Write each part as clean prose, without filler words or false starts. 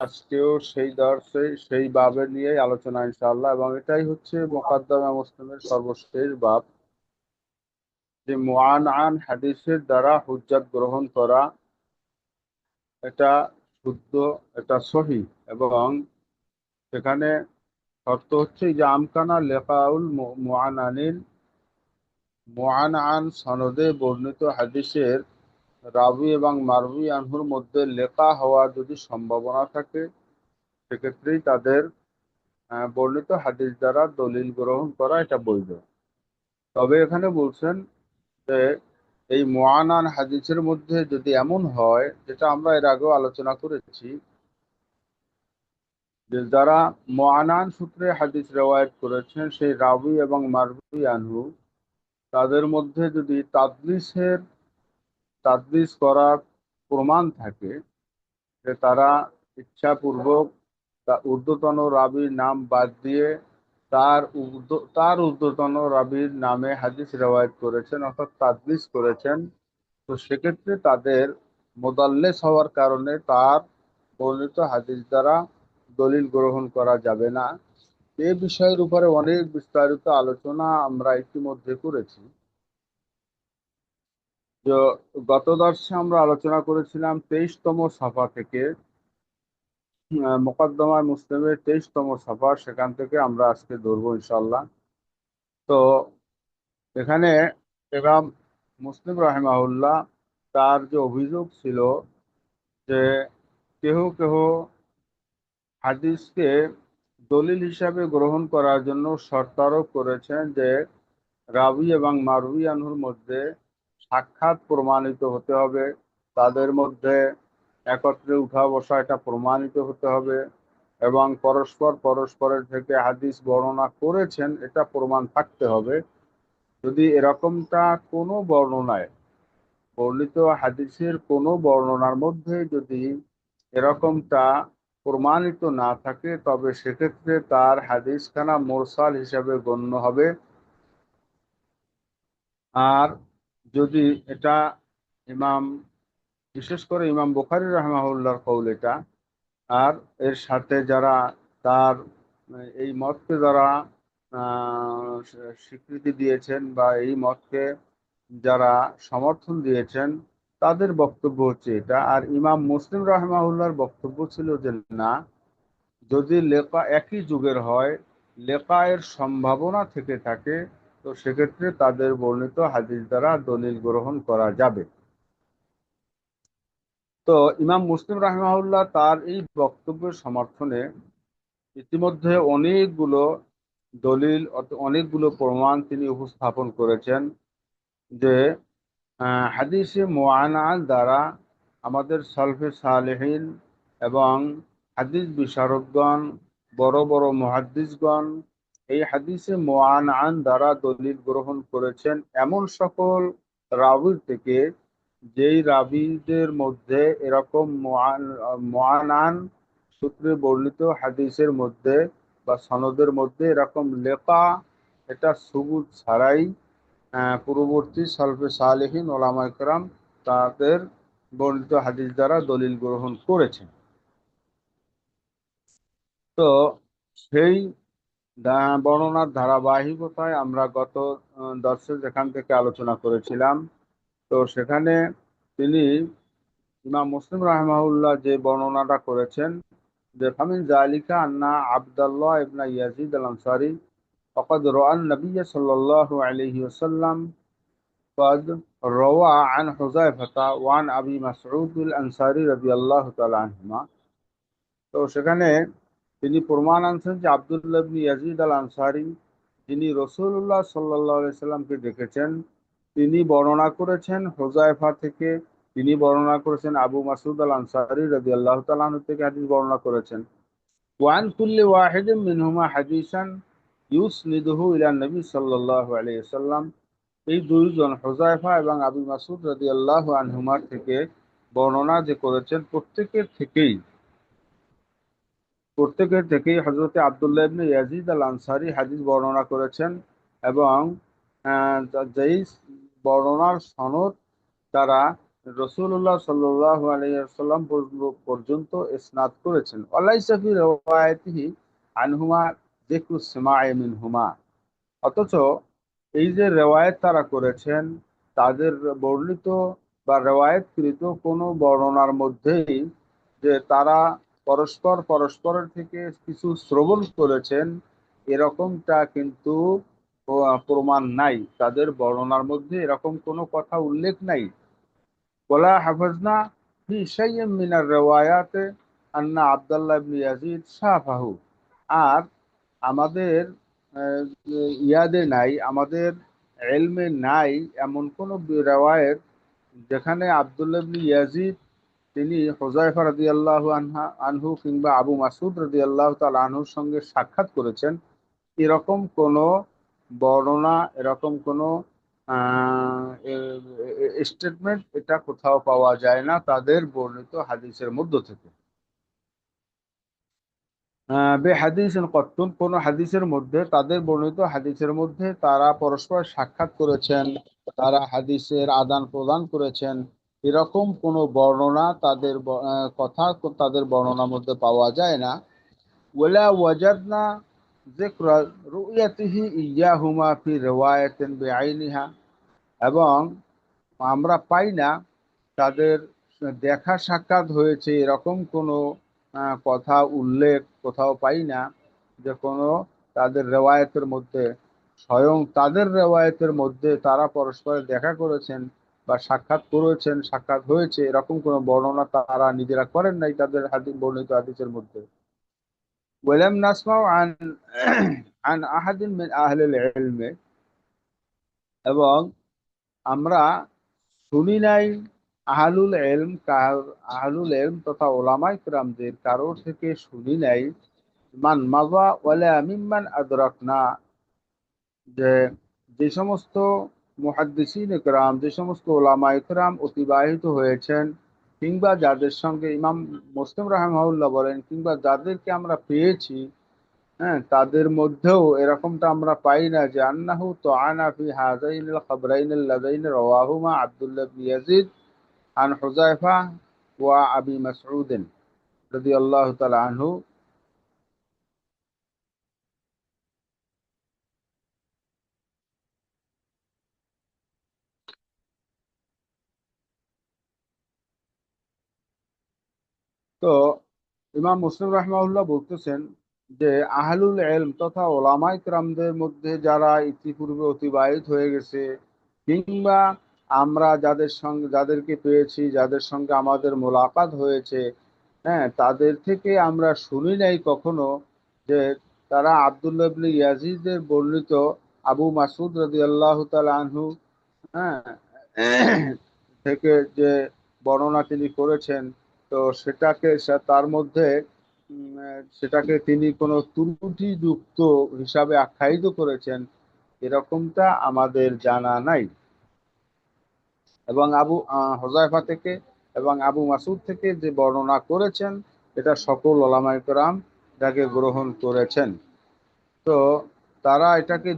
আজকেও সেই দর্শে সেই বাবের নিয়েই আলোচনা ইনশাআল্লাহ, এবং এটাই হচ্ছে মুকাদ্দমা মুসলিমের সর্বশেষ বাব, যে মুআন হাদিসের দ্বারা হুজ্জাত গ্রহণ করা, এটা শুদ্ধ, এটা সহি। এবং সেখানে শর্ত হচ্ছে যে আমকানা লেকাউল মুআনানিন, মুআন সনদে বর্ণিত হাদিসের রাবি এবং মারবি আনহুর মধ্যে লেখা হওয়ার যদি সম্ভাবনা থাকে, সেক্ষেত্রেই তাদের বর্ণিত হাদিস দ্বারা দলিল গ্রহণ করা এটা বৈধ। তবে এখানে বলছেন যে এই মুআনান হাদিসের মধ্যে যদি এমন হয়, যেটা আমরা এর আগেও আলোচনা করেছি, যে যারা মুআনান সূত্রে হাদিস রেওয়ায়েত করেছেন সেই রাবি এবং মারবি আনহু, তাদের মধ্যে যদি তাদলিস করার প্রমাণ থাকে, যে তারা ইচ্ছাপূর্বক ঊর্ধ্বতন রাবির নাম বাদ দিয়ে তার ঊর্ধ্বতন রাবির নামে হাদিস রেওয়ায়েত করেছেন, অর্থাৎ তাদলিস করেছেন, তো সেক্ষেত্রে তাদের মোদাল্লেস হওয়ার কারণে তার বর্ণিত হাদিস দ্বারা দলিল গ্রহণ করা যাবে না। এই বিষয়ের উপরে অনেক বিস্তারিত আলোচনা আমরা ইতিমধ্যে করেছি। যে গত দর্শে আমরা আলোচনা করেছিলাম 23তম সাফা থেকে, মোকদ্দমা মুসলিমের 23তম সাফা, সেখান থেকে আমরা আজকে ধরবো ইনশাল্লাহ। তো এখানে ইমাম মুসলিম রাহিমাহুল্লাহ, তার যে অভিযোগ ছিল যে কেহ কেহ হাদিসকে দলিল হিসাবে গ্রহণ করার জন্য শর্ত আরোপ করেছেন যে রাবি এবং মারুই আনহুর মধ্যে সাক্ষাৎ প্রমাণিত হতে হবে, তাদের মধ্যে একত্রে উঠা বসা এটা প্রমাণিত হতে হবে, এবং পরস্পরের থেকে হাদিস বর্ণনা করেছেন এটা প্রমাণ থাকতে হবে। যদি এরকমটা কোনো বর্ণনায়, বর্ণিত হাদিসের কোনো বর্ণনার মধ্যে যদি এরকমটা প্রমাণিত না থাকে, তবে সেক্ষেত্রে তার হাদিসখানা মুরসাল হিসাবে গণ্য হবে। আর যদি এটা ইমাম, বিশেষ করে ইমাম বুখারী রাহিমাহুল্লাহর কওল এটা, আর এর সাথে যারা তার এই মতকে যারা স্বীকৃতি দিয়েছেন বা এই মতকে যারা সমর্থন দিয়েছেন, তাদের বক্তব্য হচ্ছে এটা। আর ইমাম মুসলিম রাহিমাহুল্লাহর বক্তব্য ছিল যে না, যদি লেখা একই যুগের হয়, লেখায়ের সম্ভাবনা থেকে থাকে, তো সেক্ষেত্রে তাদের বর্ণিত হাদিস দ্বারা দলিল গ্রহণ করা যাবে। তো ইমাম মুসলিম রাহিমাহুল্লাহ তার এই বক্তব্যের সমর্থনে ইতিমধ্যে অনেকগুলো প্রমাণ তিনি উপস্থাপন করেছেন, যে হাদিসে মুআনা দ্বারা আমাদের সালফে সালেহিন এবং হাদিস বিশারদগণ, বড় বড় মুহাদ্দিসগণ এই হাদিসে মুআনান দ্বারা দলিল গ্রহণ করেছেন এমন সকল রাবীর থেকে, যেই রাবীদের মধ্যে এরকম মুআনান সূত্রে বর্ণিত হাদিসের মধ্যে বা সনদের মধ্যে এরকম লেখা, এটা সুবুত ছাড়াই পূর্ববর্তী সালফে সালেহিন ওলামা ইকরাম তাদের বর্ণিত হাদিস দ্বারা দলিল গ্রহণ করেছেন। তো সেই বর্ণনার ধারাবাহিকতায় আমরা গত দর্শে যেখান থেকে আলোচনা করেছিলাম, তো সেখানে তিনি ইমাম মুসলিম রাহিমাহুল্লাহ যে বর্ণনাটা করেছেন, যে ফামিন জালিকা আন্না আবদুল্লাহ ইবনে ইয়াজিদ আল আনসারী فقد رأى النبي صلى الله عليه وسلم قد روى عن حذيفة وعن أبي مسعود الأنصاري رضي الله تعالى عنهما। তো সেখানে তিনি প্রমাণ আনছেন যে আব্দুল্লাহ ইবনে ইয়াজিদ আল আনসারী, যিনি রাসূলুল্লাহ সাল্লাল্লাহু আলাইহি সাল্লামকে দেখেছেন, তিনি বর্ণনা করেছেন হুযায়ফা থেকে, তিনি বর্ণনা করেছেন আবু মাসউদ আল আনসারী রাদিয়াল্লাহু তাআলা আনহু থেকে হাদিস বর্ণনা করেছেন। ওয়ান কুল্লি ওয়াহিদিন মিনহুমা হাদিসান ইউসনিদুহু ইলা নবী সাল্লাল্লাহু আলাইহি ওয়াসাল্লাম। এই দুইজন হুযায়ফা এবং আবু মাসউদ রাদিয়াল্লাহু আনহুমার থেকে বর্ণনা যে করেছেন, প্রত্যেকের থেকেই হযরতে আব্দুল্লাহ ইবনে ইয়াজিদ আল আনসারী হাদিস বর্ণনা করেছেন, এবং যেই বর্ণনার সনদ তারা রাসূলুল্লাহ সাল্লাল্লাহু আলাইহি ওয়াসাল্লাম পর্যন্ত ইসনাদ করেছেন। ওয়ালাইসা ফি riwayatihi আনহুমা যিকরু সামা'i মিনহুমা। অথচ এই যে রেওয়ায়েত তারা করেছেন, তাদের বর্ণিত বা রেওয়ায়েতকৃত কোনো বর্ণনার মধ্যেই যে তারা পরস্পর পরস্পরের থেকে কিছু শ্রবণ করেছেন, এরকমটা কিন্তু প্রমাণ নাই। তাদের বর্ণনার মধ্যে এরকম কোনো কথা উল্লেখ নাই। ওয়ালা হাফাজনা ফি শাইইন মিনার রিওয়ায়াতে আন্না আব্দুল্লাহ ইবনে ইয়াজিদ শাফাহু। আর আমাদের আহ, ইয়াদে নাই, আমাদের এলমে নাই এমন কোন রেওয়ায়েত যেখানে আব্দুল্লাহ ইবনে ইয়াজিদ তিনি হুযায়ফা রাদিয়াল্লাহু আনহু কিংবা আবু মাসউদ রাদিয়াল্লাহু তাআলা আনহুর সঙ্গে সাক্ষাৎ করেছেন, এরকম কোন বর্ণনা, এরকম কোন স্টেটমেন্ট এটা কোথাও পাওয়া যায় না তাদের বর্ণিত হাদিসের মধ্য থেকে। বে হাদিসের কত্তুন, কোন হাদিসের মধ্যে, তাদের বর্ণিত হাদিসের মধ্যে তারা পরস্পর সাক্ষাৎ করেছেন, তারা হাদিসের আদান প্রদান করেছেন, এরকম কোন বর্ণনা তাদের কথা তাদের বর্ণনার মধ্যে পাওয়া যায় না। ওয়ালা ওয়াজাদনা যিকরা রুয়াতিহি ইয়াহুমা ফি রিওয়ায়াতিন বিআইনিহা। এবং আমরা পাই না তাদের দেখা সাক্ষাৎ হয়েছে এরকম কোনো কথা উল্লেখ কোথাও পাই না, যে কোনো তাদের রেওয়ায়েতের মধ্যে, স্বয়ং তাদের রেওয়ায়েতের মধ্যে তারা পরস্পরের দেখা করেছেন বা সাক্ষাৎ করেছেন, সাক্ষাৎ হয়েছে, এরকম কোনো বর্ণনা তারা নিজেরা করেন নাই তাদের হাদিস বর্ণিত হাদিসের মধ্যে। ওয়ালাম নাসমাউ আন আন আহাদিন মিন আহলিল ইলমি। এবং আমরা শুনি নাই আহলুল এলম, আহলুল এলম তথা ওলামায়ে কেরামদের কারো থেকে শুনি নাই, মান মাযা ওয়ালা মিম্মান আদরাকনা, যে যে সমস্ত মুহাদ্দিসিনে কেরাম, যে সমস্ত ওলামায়ে কেরাম অতিবাহিত হয়েছেন, কিংবা যাদের সঙ্গে ইমাম মুসলিম রাহিমাহুল্লাহ বলেন, কিংবা যাদেরকে আমরা পেয়েছি, হ্যাঁ, তাদের মধ্যেও এরকমটা আমরা পাই না যে আন্নাহু তুআনা ফি হাযাইনিল খাবরাইনিল লাযাইনি রাওয়াহুমা আব্দুল্লাহ ইবনে ইয়াজিদ আন হুযায়ফা ওয়া আবি মাসউদ রাদিয়াল্লাহু তাআলা আনহু। তো ইমাম মুসলিম রাহমাহুল্লাহ বলতেছেন যে আহলুল ইলম তথা ওলামায়ে কেরামদের মধ্যে যারা ইতিপূর্বে অতিবাহিত হয়ে গেছে, কিংবা আমরা যাদের সঙ্গে, যাদেরকে পেয়েছি, যাদের সঙ্গে আমাদের মোলাকাত হয়েছে, হ্যাঁ, তাদের থেকে আমরা শুনি নাই কখনো যে তারা আব্দুল্লাহ ইবনে ইয়াজিদের বর্ণিত আবু মাসউদ রাদিয়াল্লাহু তাআলা আনহু, হ্যাঁ, থেকে যে বর্ণনা তিনি করেছেন, তো সেটাকে তার মধ্যে সেটাকে তিনি কোনো ত্রুটিযুক্ত হিসাবে আখ্যায়িত করেছেন, এরকমটা আমাদের জানা নাই। এবং হুযায়ফা থেকে এবং আবু মাসউদ থেকে যে বর্ণনা করেছেন, এটা সকল ওলামায়ে কেরাম এটাকে গ্রহণ করেছেন। তো তারা এটাকে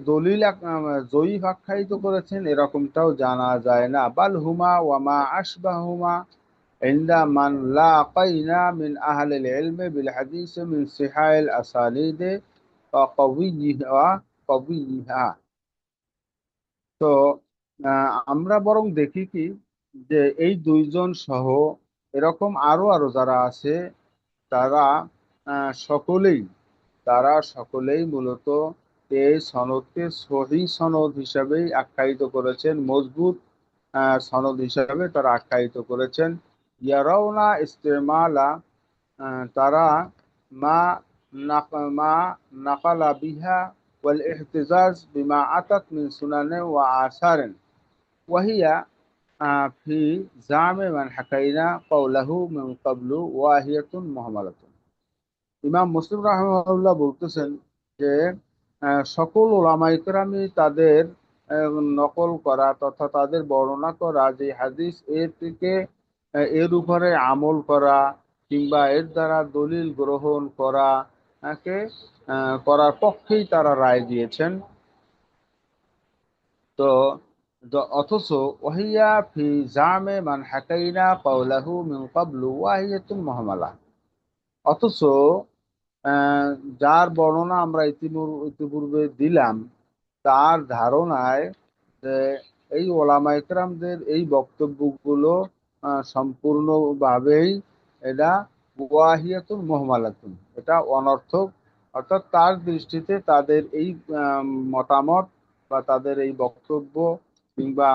জয়ীফ আখ্যায়িত করেছেন এরকমটাও জানা যায় না। বাল হুমা ওয়ামা আশবাহুমা ইনদা মান লাকাইনা মিন আহলিল ইলমি বিল হাদিস মিন সিহাইল আসানিদ ওয়া কাওয়িহা। তো আমরা বরং দেখি কি, যে এই দুইজন সহ এরকম আরো আরো যারা আছে, তারা সকলেই, তারা সকলেই মূলত এই সনদকে সহিহ সনদ হিসাবেই আখ্যায়িত করেছেন, মজবুত সনদ হিসাবে তারা আখ্যায়িত করেছেন। ইয়ারাউনা ইস্তেমালা, তারা মা মা নাকালা বিহা ওয়াল ইহতিজাজ বিমা আতাত মিন সুনানে ওয়া আসারেন ওয়াহিয়া ফি জামে মান হাকাইনা কাওলাহু মিন ক্বাবলু ওয়াহিয়াতুন মুহাম্মালাতুন। ইমাম মুসলিম রাহিমাহুল্লাহ বলতেছেন যে সকল ওলামায়ে কেরামই তাদের নকল করা তথা তাদের বর্ণনা করা যে হাদিস, এর থেকে এর উপরে আমল করা কিংবা এর দ্বারা দলিল গ্রহণ করা কে করার পক্ষেই তারা রায় দিয়েছেন। তো অথচ ওহিয়া ফি জামে মান হাকাইনা কাওলাহু মিন ক্বাবলু ওয়াহিয়াতুন মুহমালা। অথচ আহ, যার বর্ণনা আমরা ইতিপূর্বে দিলাম, তার ধারণায় যে এই ওলামা ইকরামদের এই বক্তব্যগুলো সম্পূর্ণভাবেই এটা ওয়াহিয়াতুন মুহমালাতুন, এটা অনর্থক। অর্থাৎ তার দৃষ্টিতে তাদের এই মতামত বা তাদের এই বক্তব্য কিংবা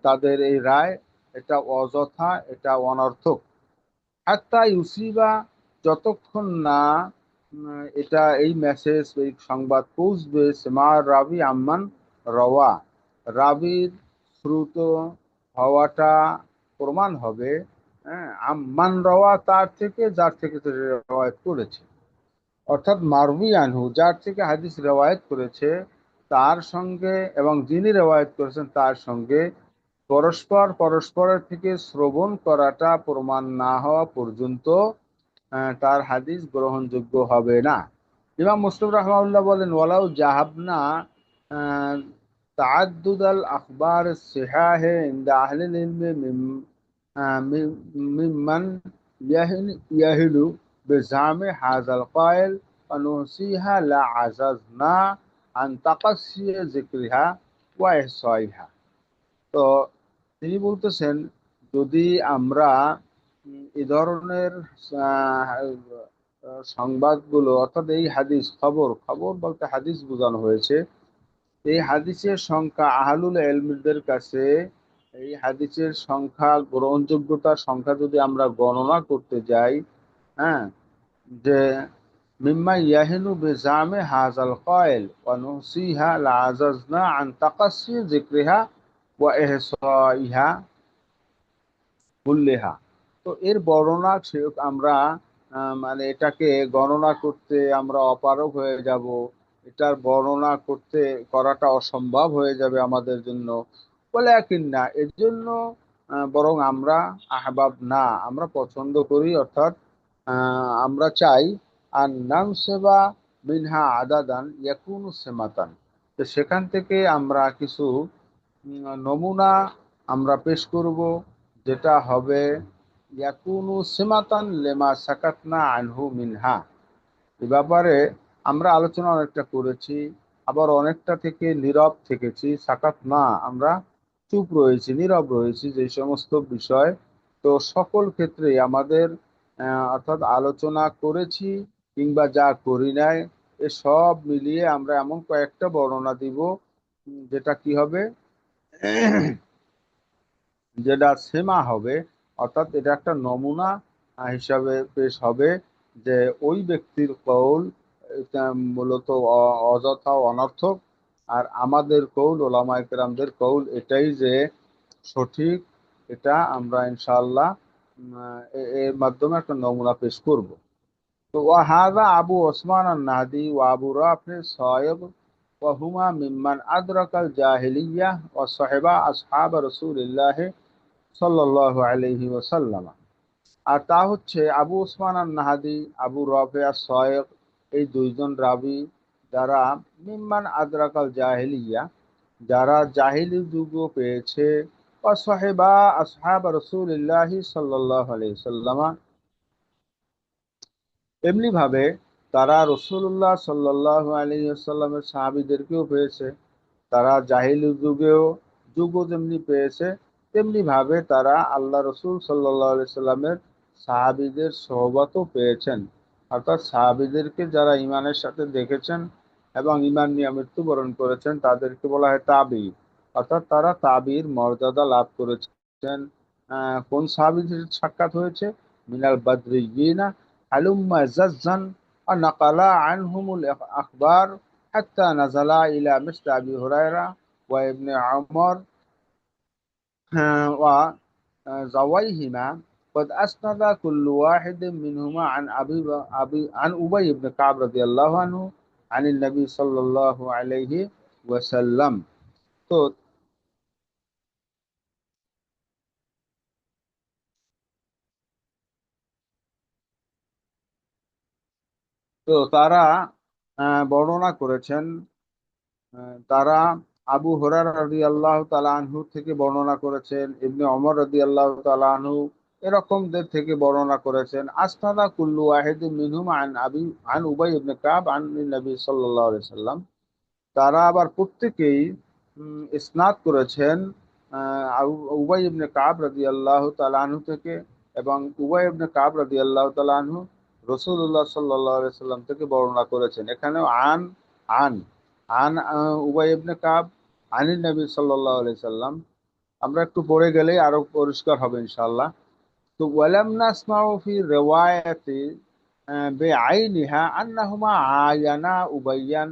তাদের এই রায়, এটা অযথা, এটা অনর্থক। হাত্তা ইউসিবা, যতক্ষণ না এটা এই মেসেজ, এই সংবাদ পৌঁছবে সেমার রাবি আম্মান রওয়া, রাবির শ্রুত হওয়াটা প্রমাণ হবে, হ্যাঁ, আম্মান রওয়া, তার থেকে যার থেকে সে রওয়ায়াত করেছে। অর্থাৎ মারবি আনহু, যার থেকে হাদিস রেওয়ায়ত করেছে তার সঙ্গে, এবং যিনি রেওয়ায়ত করেছেন তার সঙ্গে পরস্পর পরস্পরের থেকে শ্রবণ করাটা প্রমাণ না হওয়া পর্যন্ত তার হাদিস গ্রহণযোগ্য হবে না। ইমাম মুসলিম রাহমাহুল্লাহ বলেন, ওয়ালাউ জাহাবনা তাআদ্দুদ আল আখবার সিহাহে ইনদা আহলিল ইলমি মিম্মান ইয়াহিলু বিজামে হাযাল কায়েল অনুসিহা লা আজাজনা আন তাকাসসিয়া যিকরিহা ওয়া ইহসাইহা। তো তিনি বলতেছেন, যদি আমরা এই ধরনের আহ, সংবাদগুলো, অর্থাৎ এই হাদিস, খবর খবর বলতে হাদিস বোঝানো হয়েছে, এই হাদিসের সংখ্যা আহলুল ইলমদের কাছে, এই হাদিসের সংখ্যা, গ্রহণযোগ্যতার সংখ্যা যদি আমরা গণনা করতে যাই, হ্যাঁ, যে মিম্মা ইয়াহিনু বিজামে হাযাল কায়েল ওয়া নুহসিহা লা আজাজনা আন তাকাসসি যিকরিহা ওয়া ইহসাইহা কুল্লিহা। তো এর বর্ণনা আমরা মানে এটাকে গণনা করতে আমরা অপারগ হয়ে যাব, এটার বর্ণনা করাটা অসম্ভব হয়ে যাবে আমাদের জন্য। বলে একই না, এর জন্য বরং আমরা আহবাব না, আমরা পছন্দ করি, অর্থাৎ আমরা চাই আর নাম সেবা মিনহা আদাদান ইয়াকুনু সেমাতান, তো সেখান থেকে আমরা কিছু নমুনা আমরা পেশ করব, যেটা হবে ইয়াকুনু সিমাতান লেমা সাকাতনা আনহু মিনহা। এ ব্যাপারে আমরা আলোচনা অনেকটা করেছি, আবার অনেকটা থেকে নীরব থেকেছি। সাকাত না, আমরা চুপ রয়েছি, নীরব রয়েছি যে সমস্ত বিষয়। তো সকল ক্ষেত্রে আমাদের অর্থাৎ আলোচনা করেছি কিংবা যা করি নাই, এ সব মিলিয়ে আমরা এমন কয়েকটা বর্ণনা দিব যেটা কি হবে, যেটা সেমা হবে, অর্থাৎ এটা একটা নমুনা হিসাবে পেশ হবে, যে ওই ব্যক্তির কৌল এটা মূলত অযথা ও অনর্থক, আর আমাদের কৌল, ওলামায়ে কেরামদের কৌল এটাই যে সঠিক। এটা আমরা ইনশাআল্লাহ এর মাধ্যমে একটা নমুনা পেশ করব। তো ওয়াহাদা আবু ওসমান আন নাহদি ওয়া আবু রাফি সায়েব ওয়া হুমা মিম্মান আদরাকাল জাহিলিয়াহ ওয়া সাহিবা আসহাব রাসূলিল্লাহ সাল্লাল্লাহু আলাইহি ওয়াসাল্লাম। আর তা হচ্ছে আবু উসমান আন নাহাদি, আবু রাফি as-সায়েগ, এই দুইজন রাবী যারা মিম্মান আদরাকাল জাহিলিয়া, যারা জাহিলি যুগও পেয়েছে, ও সাহেবা আসহাব রাসূলিল্লাহ সাল্লাল্লাহু আলাইহি ওয়াসাল্লাম, এমনি ভাবে তারা রাসূলুল্লাহ সাল্লাল্লাহু আলাইহি ওয়াসাল্লামের সাহাবীদেরকেও পেয়েছে। তারা জাহিলি যুগও যেমনি পেয়েছে, তেমনি ভাবে তারা আল্লাহ রসুল সাল্লাহ আলি সাল্লামের সাহাবিদের সোহবতও পেয়েছেন। অর্থাৎ সাহাবিদেরকে যারা ইমানের সাথে দেখেছেন এবং ইমান নিয়ে মৃত্যুবরণ করেছেন তাদেরকে বলা হয় তাবি, অর্থাৎ তারা তাবির মর্যাদা লাভ করেছেন। কোন সাহাবিদের সাক্ষাৎ হয়েছে? মিনাল বাদরিয়িনা হালুম্মা জাজ্জান আর নাকালা আনহুমুল আখবার حتى نزل إلى مثل أبي هريرة وابن عمر وزويهما. قد أسند كل واحد منهما عن عن أبي بن كعب رضي الله عنه عن النبي صلى الله عليه وسلم. তো তো তারা বর্ণনা করেছেন, তারা আবু হুরায়রা রাদিয়াল্লাহু তাআলা আনহু থেকে বর্ণনা করেছেন, ইবনে ওমর রাদিয়াল্লাহু তাআলা আনহু এরকমদের থেকে বর্ণনা করেছেন। আসনাদা কুল্লু ওয়াহিদিন মিনহুম আন উবাই ইবনে কাব আন নবী সাল্লাল্লাহু আলাইহি সাল্লাম। তারা আবার প্রত্যেকেই ইসনাদ করেছেন উবাই ইবনে কাব রাদিয়াল্লাহু তাআলা আনহু থেকে, এবং উবাই ইবনে কাব রাদিয়াল্লাহু তাআলা আনহু রাসূলুল্লাহ সাল্লাল্লাহু আলাইহি সাল্লাম থেকে বর্ণনা করেছেন। এখানেও আন আন আন উবাই ইবনে কাব আনিন নবী সাল্লাল্লাহু আলাইহি সাল্লাম। আমরা একটু পড়ে গেলেই আরো পরিষ্কার হবে ইনশাআল্লাহ। তো ওয়ালাম নাসমাউ ফি রিওয়ায়াতি বেআইনিহা আন্নাহুমা আয়ানা উবাইয়ান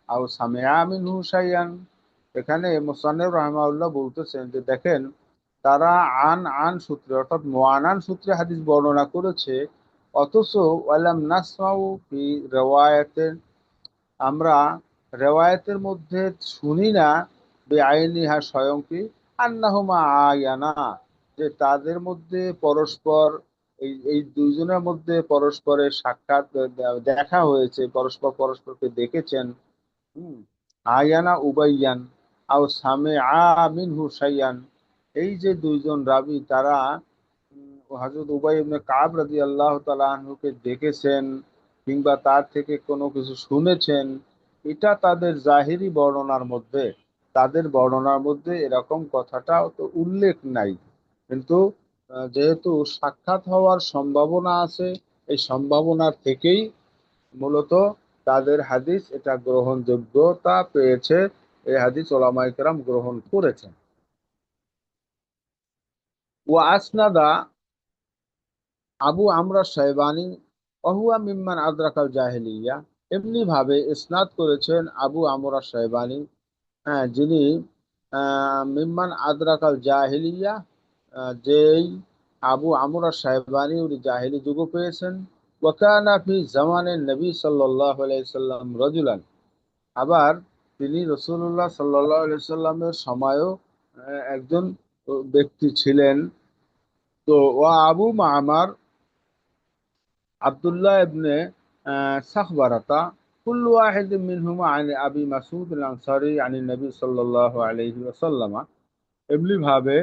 আও সামিআ মিনহু শাইয়ান। এখানে মুসান্নিফ রাহিমাহুল্লাহ বলতেছেন যে দেখেন, তারা আন আন সূত্রে অর্থাৎ মুআনান সূত্রে হাদিস বর্ণনা করেছে, অথচ ওয়ালাম নাসমাউ ফি রিওয়ায়াতিন, আমরা রেওয়ায়তের মধ্যে শুনি না বেআইনিহা স্বয়ং কি আন্নাহুমা আয়ানা, যে তাদের মধ্যে পরস্পর এই এই দুইজনের মধ্যে পরস্পরের সাক্ষাৎ দেখা হয়েছে, পরস্পর পরস্পরকে দেখেছেন। হুম, আয়ানা উবাইয়ান আও সামে মিনহু শাইয়ান, এই যে দুইজন রাবী তারা হযরত উবাই ইবনে কাব রাদিয়াল্লাহু তাআলা আনহুকে দেখেছেন কিংবা তার থেকে কোনো কিছু শুনেছেন, এটা তাদের জাহিরি বর্ণনার মধ্যে, তাদের বর্ণনার মধ্যে এরকম কথাটা তো উল্লেখ নাই। কিন্তু যেহেতু সাক্ষাৎ হওয়ার সম্ভাবনা আছে, এই সম্ভাবনার থেকেই মূলত তাদের হাদিস এটা গ্রহণযোগ্যতা পেয়েছে, এই হাদিস ওলামায়ে কেরাম গ্রহণ করেছেন। ওয়া আসনাদা আবু আমরা সাহেবানী অহুয়া মিম্মান আদরাকাল জাহেলিয়া, এমনি ভাবে ইসনাদ করেছেন আবু আমরা সাহেবানী, হ্যাঁ, যিনি মিম্মান আদরাকাল জাহেলিয়া, যেই আবু আমরা সাহেবানী উনি জাহেলি যুগ পেয়েছেন। ওয়াকানা ফি জামানের নবী সাল্লাল্লাহু আলাইহি সাল্লাম রাজুলান, আবার তিনি রাসূলুল্লাহ সাল্লাল্লাহু আলাইহি সাল্লামের সময়ও একজন ব্যক্তি ছিলেন। তো ওয়া আবু মামার আব্দুল্লাহ ইবনে সাখবারাতা কুল্লু ওয়াহিদ মিনহুমা আন আবি মাসউদ আল আনসারী আন নবী সাল্লাল্লাহু আলাইহি ওয়াসাল্লাম। এমনি ভাবে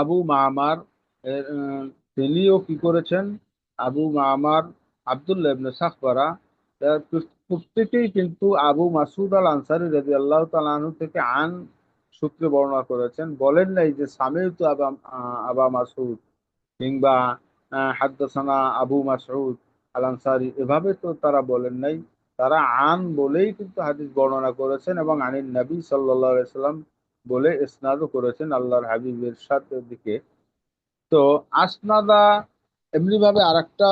আবু মামার এর, তিনিও কি করেছেন, আবু মামার আব্দুল্লাহ ইবনে সাখবারা প্রত্যেকেই কিন্তু আবু মাসুদ আল আনসারী রাদিয়াল্লাহু তাআলা আনহু থেকে আন সূত্রে বর্ণনা করেছেন। বলেন নাই যে সামিউতু আবা মাসুদ কিংবা হাদ্দাসানা আবু মাসউদ আল আনসারী, এভাবে তো তারা বলেন নাই। তারা আন বলেই কিন্তু হাদিস বর্ণনা করেছেন এবং আনিন নবী সাল্লাল্লাহু আলাইহি সাল্লাম বলে ইসনাদও করেছেন আল্লাহর হাবিবের সাথে দিকে। তো আসনাদা এমনি ভাবে আরেকটা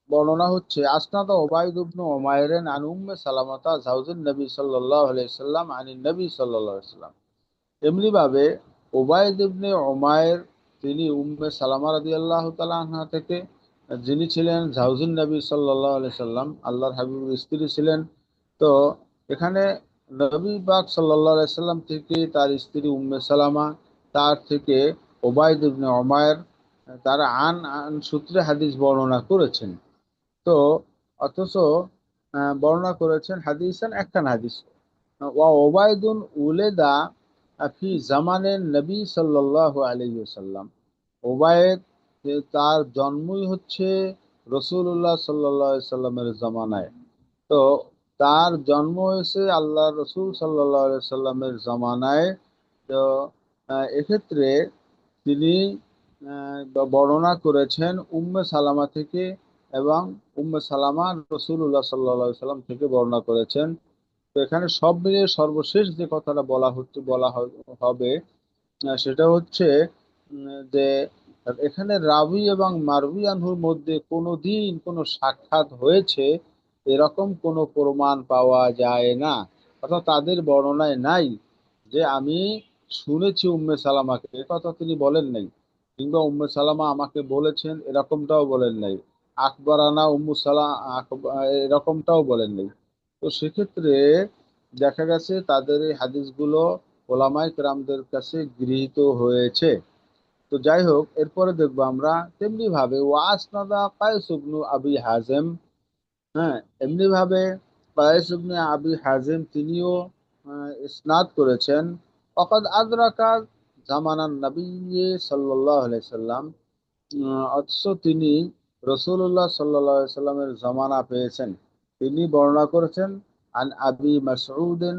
বর্ণনা হচ্ছে, আসনাদা ওবাইদ ইবনে উমাইরিন আন উম্মে সালামাতা জাওজুন নবী সাল্লাল্লাহু আলাইহি সাল্লাম আনিন নবী সাল্লাল্লাহু আলাইহি সাল্লাম। এমনি ভাবে ওবায়দ ইবনে উমাইর তিনি উম্মে সালামা রাদিয়াল্লাহু তাআলা আনহা থেকে, যিনি ছিলেন জাওজুন নবী সাল্লাল্লাহু আলাইহি সাল্লাম আল্লাহর হাবিবের স্ত্রী ছিলেন। তো এখানে নবী পাক সাল্লাল্লাহু আলাইহি সাল্লাম থেকে তার স্ত্রী উম্মে সালামা, তার থেকে ওবায়দ ইবনে উমাইর, তারা আন আন সূত্রে হাদিস বর্ণনা করেছেন। তো অথচ বর্ণনা করেছেন হাদিসান একখান হাদিস। ওয়া ওবায়দুন উলেদা ফি জামানের নবী সাল্লাল্লাহু আলাইহি ওয়াসাল্লাম। ওবায়েদ, যে তার জন্মই হচ্ছে রসুল্লাহ সাল্লাল্লাহু আলাইহি সাল্লামের জামানায়। তো তার জন্ম হয়েছে আল্লাহ রসুল সাল্লাল্লাহু আলাইহি সাল্লামের জামানায়। তো এক্ষেত্রে তিনি বর্ণনা করেছেন উম্মে সালামা থেকে, এবং উম্মে সালামা রসুল্লাহ সাল্লাল্লাহু আলাইহি সাল্লাম থেকে বর্ণনা করেছেন। তো এখানে সব মিলিয়ে সর্বশেষ যে কথাটা হবে সেটা হচ্ছে যে এখানে রাবি এবং মারবি আনহুর মধ্যে কোনো দিন কোনো সাক্ষাৎ হয়েছে এরকম কোনো প্রমাণ পাওয়া যায় না, অর্থাৎ তাদের বর্ণনায় নাই যে আমি শুনেছি উম্মে সালামাকে, এ কথা তিনি বলেন নাই। কিংবা উম্মে সালামা আমাকে বলেছেন এরকমটাও বলেন নাই। আকবরানা উম্মু সালাম এরকমটাও বলেন নাই। তো সেক্ষেত্রে দেখা গেছে তাদের এই হাদিসগুলো ওলামায়ে কেরামদের কাছে গৃহীত হয়েছে। তো যাই হোক, এরপরে দেখবো আমরা তেমনি ভাবে ওয়াসনাদা কায়েস ইবনু আবি হাজেম, হ্যাঁ, এমনি ভাবে কায়েস ইবনে আবি হাজিম তিনিও ইসনাদ করেছেন, ওয়াকাদ আদরাকা জামানান নবী সাল্লাল্লাহু আলাইহি সাল্লাম, অথচ তিনি রসুল্লাহ সাল্লাল্লাহু আলাইহি সাল্লামের জমানা পেয়েছেন। তিনি বর্ণনা করেছেন আন আবি মাসউদিন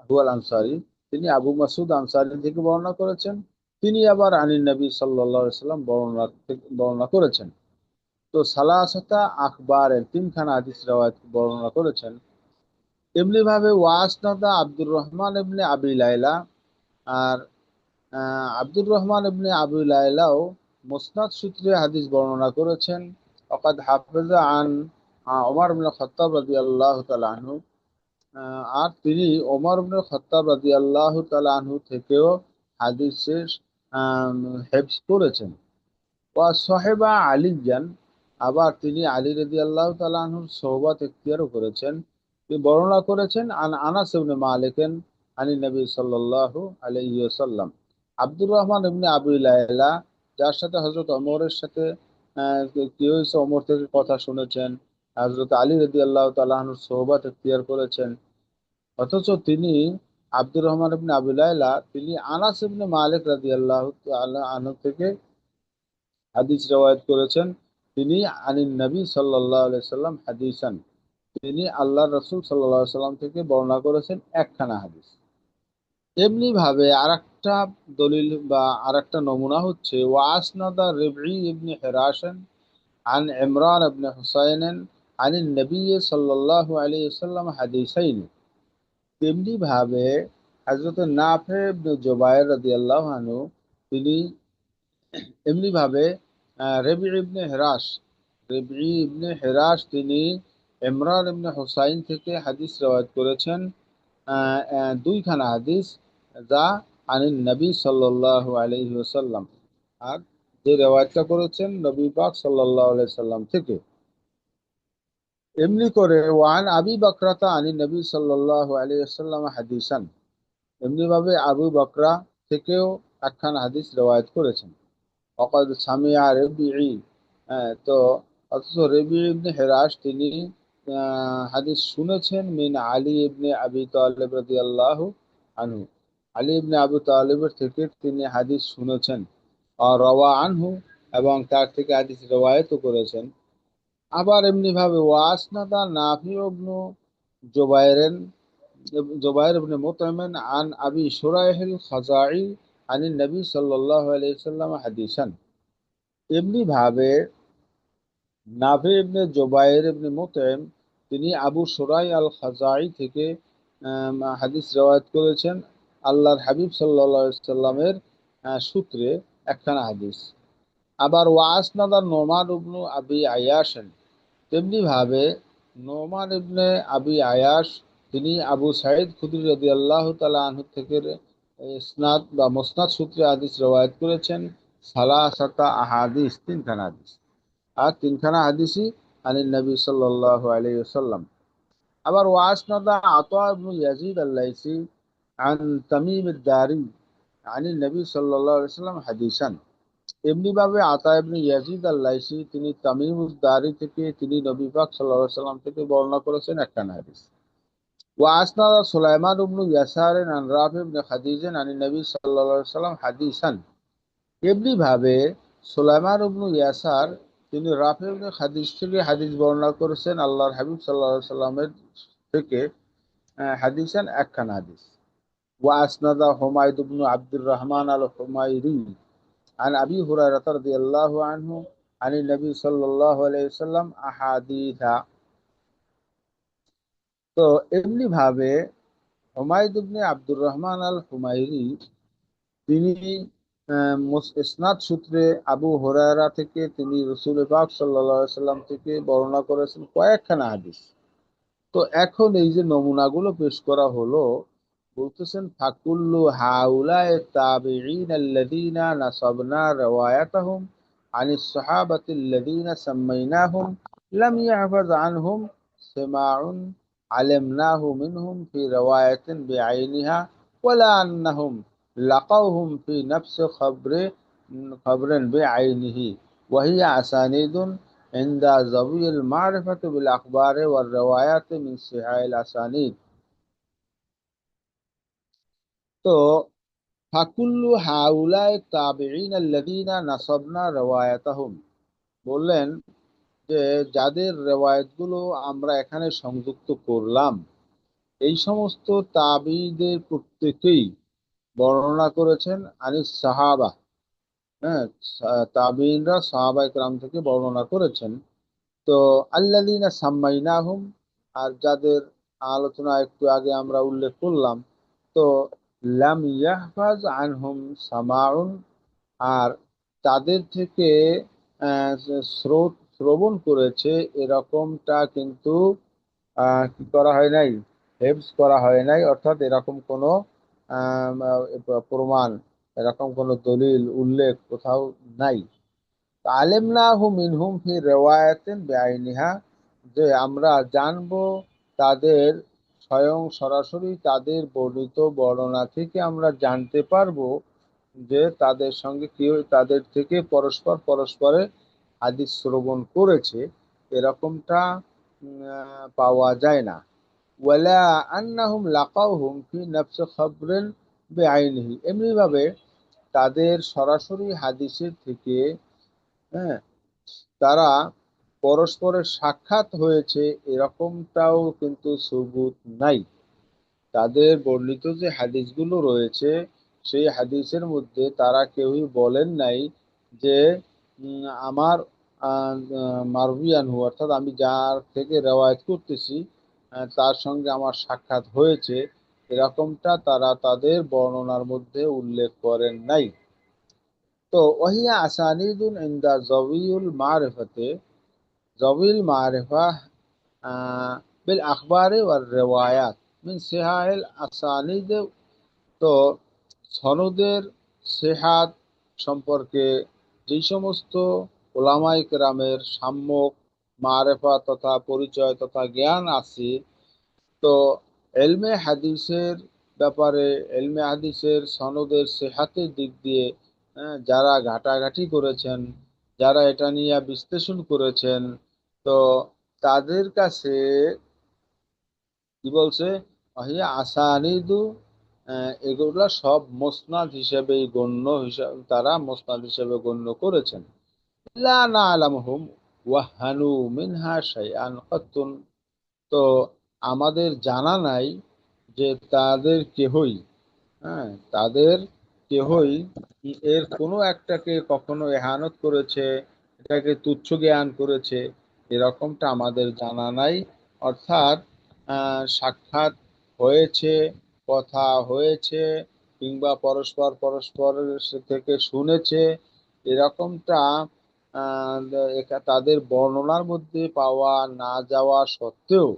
হুয়াল আনসারী, তিনি আবু মাসউদ আনসারী থেকে বর্ণনা করেছেন। তিনি আবার আনিন নবী সাল্লাল্লাহু আলাইহি সাল্লাম বর্ণনা করেছেন। তো সালাসাতা আখবারের তিনখানা হাদিস রাওয়ায়াত বর্ণনা করেছেন। এমনি ভাবে ওয়াসনাদা আব্দুর রহমান ইবনে আবি লাইলা, আর আব্দুর রহমান ইবনে আবি লাইলাও মুসনাদ সূত্রে হাদিস বর্ণনা করেছেন। ওয়াকাদ হাফিজা আন ওমর ইবনে খাত্তাব রাদিয়াল্লাহু তাআলা আনহু, আর তিনি ওমর ইবনে খাত্তাব রাদিয়াল্লাহু তাআলা আনহু থেকেও হাদিসের আম, হেফজ করেছেন। ওয়া সাহেবা আলিয়ান, আবার তিনি আলী রাদিয়াল্লাহু তাআলা আনহুর সোহবত এখতিয়ারও করেছেন। তিনি বর্ণনা করেছেন আন আনাস ইবনে মালিকেন আনি নবী সাল্লাল্লাহু আলাইহি ওয়াসাল্লাম। আব্দুর রহমান ইবনে আবু লায়লা, যার সাথে হযরত ওমরের সাথে আহ, কি হয়েছে, ওমর থেকে কথা শুনেছেন, হযরত আলী রাদিয়াল্লাহু তাআলা আনহুর সোহবত এখতিয়ার করেছেন, অথচ তিনি আব্দুর রহমান ইবনে আবু লায়লা তিনি আনাস ইবনে মালিক রাদিয়াল্লাহু তাআলা আনহু থেকে হাদিস রওয়ায়াত করেছেন। তিনি আনিন নবী সাল্লাল্লাহু আলাইহি সাল্লাম হাদিসান, তিনি আল্লাহর রাসূল সাল্লাল্লাহু আলাইহি সাল্লাম থেকে বর্ণনা করেছেন একখানা হাদিস। এমনি ভাবে আরেকটা দলিল বা আরেকটা নমুনা হচ্ছে ওয়াসনাদা রিবঈ ইবনে হিরাশান আন ইমরান ইবনে হুসাইন আন নবী সাল্লাল্লাহু আলাইহি ওয়াসাল্লাম হাদিসাইন। তেমনি ভাবে হযরত নাফে ইবনে জুবায়ের রাদিয়াল্লাহু আনহু, তিনি এমনি ভাবে রেবি ইবনে হেরাস তিনি ইমরান ইবনে হুসাইন থেকে হাদিস রওয়ায়াত করেছেন, দুইখানা হাদিস, যা আনিন নবী সাল্লাল্লাহু আলাইহি ওয়াসাল্লাম, আর যে রওয়ায়াতটা করেছেন নবী পাক সাল্লাল্লাহু আলাইহি সাল্লাম থেকে। এমনি করে ওয়ান আবি বকরাতা আনিন নবী সাল্লাল্লাহু আলাইহি ওয়াসাল্লাম হাদিসান, এমনি ভাবে আবু বকরা থেকেও একখানা হাদিস রওয়ায়াত করেছেন। অকাদ সামিয়া রেবিঈ, তো অথচ রেবি ইবনে হেরাস তিনি হাদিস শুনেছেন মিন আলী ইবনে আবি তালিব রাদিয়াল্লাহু আনহু, আলী ইবনে আবু তালিবের থেকে তিনি হাদিস শুনেছেন। আর রওয়া আনহু, এবং তার থেকে হাদিস রওয়ায়াতও করেছেন। আবার এমনি ভাবে ওয়াসনাদা নাফি ইবনু জুবাইরেন জুবাইর ইবনে মুতঈমিন আন আবি শুরাইহিল খাজাই আনিন নবী সাল্লাল্লাহু আলাইহি ওয়াসাল্লাম হাদিসান। এমনি ভাবে নাফি ইবনে জুবাইর ইবনে মুতঈম তিনি আবু শুরাই আল খাজাই থেকে হাদিস রওয়ায়াত করেছেন আল্লাহর হাবিব সাল্লাল্লাহু আলাইহি সাল্লামের সূত্রে একখানা হাদিস। আবার ওয়াসনাদা নোমান ইবনু আবি আয়াশন, তেমনি ভাবে নোমান ইবনে আবি আয়াশ তিনি আবু সাঈদ খুদরি রাদিয়াল্লাহু তাআলা আনহু থেকে ইসনাদ বা মুসনাদ সূত্রে হাদিস রওয়ায়াত করেছেন সালাসাতা আহাদিস, তিনখানা হাদিস, আর তিনখানা হাদিসই আনিন নবী সাল্লাল্লাহু আলাইহি ওয়াসাল্লাম। আবার ওয়াসনাদা আতা ইবনু ইয়াজিদ আল-লাইসি আন তামিম আদ-দারি আনিন নবী সাল্লাল্লাহু আলাইহি ওয়াসাল্লাম হাদিসান। এমনি ভাবে আতা ইবনে ইয়াজিদ আল-লাইসি তিনি তামিম আদ-দারি থেকে তিনি নবী পাক সাল্লাল্লাহু আলাইহি ওয়াসাল্লাম থেকে বর্ণনা করেছেন একখানা হাদিস। ওয়াসনাদা সুলাইমান ইবনু ইয়াসার আন রাফি ইবনে খাদিজ আনিন নবী সাল্লাল্লাহু আলাইহি ওয়াসাল্লাম হাদিসান। এমনি ভাবে সুলাইমান ইবনু ইয়াসার তিনি রাফি ইবনে খাদিজ থেকে হাদিস বর্ণনা করেছেন আল্লাহর হাবিব সাল্লাল্লাহু আলাইহি সাল্লামের থেকে হাদিসান একখানা হাদিস। ওয়া আসনাদা হুমায়দ ইবনু আব্দুর রহমান আল হুমায়রি আন আবি হুরায়রা রাদিয়াল্লাহু আনহু আনি নবী সাল্লাল্লাহু আলাইহি ওয়াসাল্লাম আহাদিথা। তো এমনি ভাবে হুমায়দ ইবনে আব্দুর রহমান আল হুমায়রি তিনি ইসনাদ সূত্রে আবু হুরায়রা থেকে তিনি রসুল পাক সাল্লাল্লাহু আলাইহি সাল্লাম থেকে বর্ণনা করেছেন কয়েকখানা হাদিস। তো এখন এই যে নমুনাগুলো পেশ করা হলো, বলতেছেন ফাকুল্লু হাউলায়ে তাবিঈন আল্লাযীনা নাসাবনা riwayatahum আনিস সাহাবাতি আল্লাযীনা সাম্মাইনাহুম লাম ইয়াহফাজ আনহুম সিমাউন আলিমনাহু মিনহুম ফি riwayatin বিআইনিহা ওয়ালা আন্নাহুম লাকাউহুম ফি নাফসি খবরে খবরেন বিআইনিহি ওয়া হিয়া আসানিদুন عند ذوي المعرفة بالأخبار والروايات من صحيح الأسانيد। তো ফাকুল্লু হাউলাই তাবিঈন আল্লাযীনা নাসাবনা রাওয়ায়াতাহুম, বললেন যে যাদের রেওয়ায়াতগুলো আমরা এখানে সংযুক্ত করলাম, এই সমস্ত তাবিঈদের প্রত্যেকেই বর্ণনা করেছেন আনিস সাহাবা। হ্যাঁ, তাবিঈনরা সাহাবায়ে কেরাম থেকে বর্ণনা করেছেন। তো আল্লাযীনা সাম্মাইনাহুম, আর যাদের আলোচনা একটু আগে আমরা উল্লেখ করলাম, তো লাম ইয়াহফাজ আনহুম সামাউন, আর তাদের থেকে শ্রবণ করেছে এরকমটা কিন্তু কি করা হয় নাই, হেফজ করা হয় নাই, অর্থাৎ এরকম কোনো প্রমাণ, এরকম কোনো দলিল উল্লেখ কোথাও নাই। আলেমনাহু মিনহুম ফি রিওয়ায়াতিন বিআইনিহা, যে আমরা জানবো তাদের স্বয়ং সরাসরি তাদের বর্ণিত বর্ণনা থেকে আমরা জানতে পারবো যে তাদের সঙ্গে কেউ তাদের থেকে পরস্পর পরস্পরে হাদিস শ্রবণ করেছে, এরকমটা পাওয়া যায় না। ওয়ালা আন্নাহুম লাকাউহুম ফি নাফসি খাবরিন বিআইনিহি, এমনি ভাবে তাদের সরাসরি হাদিসের থেকে, হ্যাঁ, তারা পরস্পরের সাক্ষাৎ হয়েছে এরকমটাও কিন্তু সুবুত নাই। তাদের বর্ণিত যে হাদিসগুলো রয়েছে, সেই হাদিসের মধ্যে তারা কেউই বলেন নাই যে আমার মারউইয়ানহু, অর্থাৎ আমি যার থেকে রেওয়ায়ত করতেছি তার সঙ্গে আমার সাক্ষাৎ হয়েছে, এরকমটা তারা তাদের বর্ণনার মধ্যে উল্লেখ করেন নাই। তো ওহিয়া আসানিদুন ইনদা জবিউল মারিফাতে, জবিল মারিফা বিল আখবারে ওয়ার রিওয়ায়াত মিন সিহাহিল আসানিদ। তো সনদের সেহাত সম্পর্কে যেই সমস্ত ওলামায়ে কেরামের সাম্যক মারেফা তথা পরিচয় তথা জ্ঞান আছে, তো এলমে হাদিসের ব্যাপারে, এলমে হাদিসের সনদের সেহাতের দিক দিয়ে যারা ঘাটাঘাটি করেছেন, যারা এটা নিয়ে বিশ্লেষণ করেছেন, তো তাদের কাছে কি বলছে, আহিয়া আসানিদু, এগুলা সব মোসনাদ হিসেবেই গণ্য, হিসাবে তারা মোসনাদ হিসেবে গণ্য করেছেন। লা না'লামুহুম ওয়াহানু মিনহা শাইআন কাত্তুন, তো আমাদের জানা নাই যে তাদের কেহই, হ্যাঁ, তাদের কেহই এর কোনো একটাকে কখনো এহানত করেছে, এটাকে তুচ্ছ জ্ঞান করেছে, এরকমটা আমাদের জানা নাই। অর্থাৎ সাক্ষাৎ হয়েছে, কথা হয়েছে, কিংবা পরস্পর পরস্পরের থেকে শুনেছে, এরকমটা তাদের বর্ণনার মধ্যে পাওয়া না যাওয়া সত্ত্বেও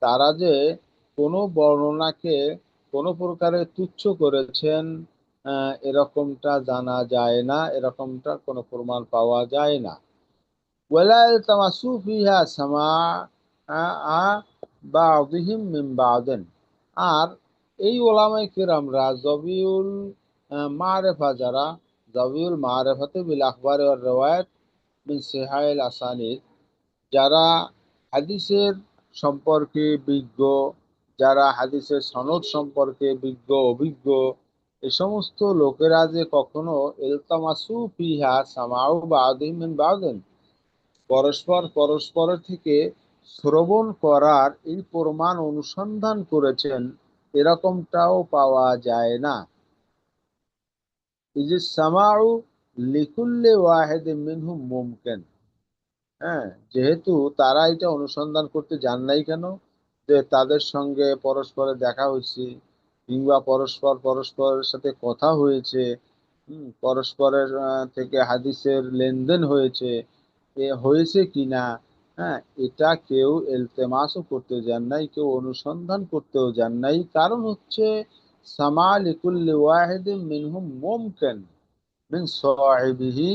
তারা যে কোনো বর্ণনাকে কোনো প্রকারে তুচ্ছ করেছেন, এরকমটা জানা যায় না, এরকমটা কোনো প্রমাণ পাওয়া যায় না। ওয়ালা ইলতামাসু ফিহা সামাআ বাযিহিম মিন বাযিন, আর এই ওলামায়ে কেরামরা জবিউল মারেফা, যারা জবিউল মারেফাতে বিল আখবার ওয়ার রিওয়ায়াত মিন সিহাইল আসানিদ, যারা হাদিসের সম্পর্কে বিজ্ঞ, যারা হাদিসের সনদ সম্পর্কে বিজ্ঞ অভিজ্ঞ, এ সমস্ত লোকেরা যে কখনো ইলতামাসু ফিহা সামাউ বাযিহিম মিন বাযিন, পরস্পর পরস্পরের থেকে শ্রবণ করার এই প্রমাণ অনুসন্ধান করেছেন, এরকমটাও পাওয়া যায় না। এই যে সামাউ লিকুল্লি ওয়াহিদিন মিনহুম মুমকিন, হ্যাঁ, যেহেতু তারা এটা অনুসন্ধান করতে যান নাই কেন, যে তাদের সঙ্গে পরস্পরের দেখা হয়েছে, কিংবা পরস্পর পরস্পরের সাথে কথা হয়েছে, পরস্পরের থেকে হাদিসের লেনদেন হয়েছে, এ হয়েছে কিনা, হ্যাঁ, এটা কেউ এলতেমাসও করতে যান নাই, কেউ অনুসন্ধান করতেও যান নাই। কারণ হচ্ছে সামা লিকুল্লি ওয়াহিদিন মিনহুম মুমকিন মিন সাহিবিহি,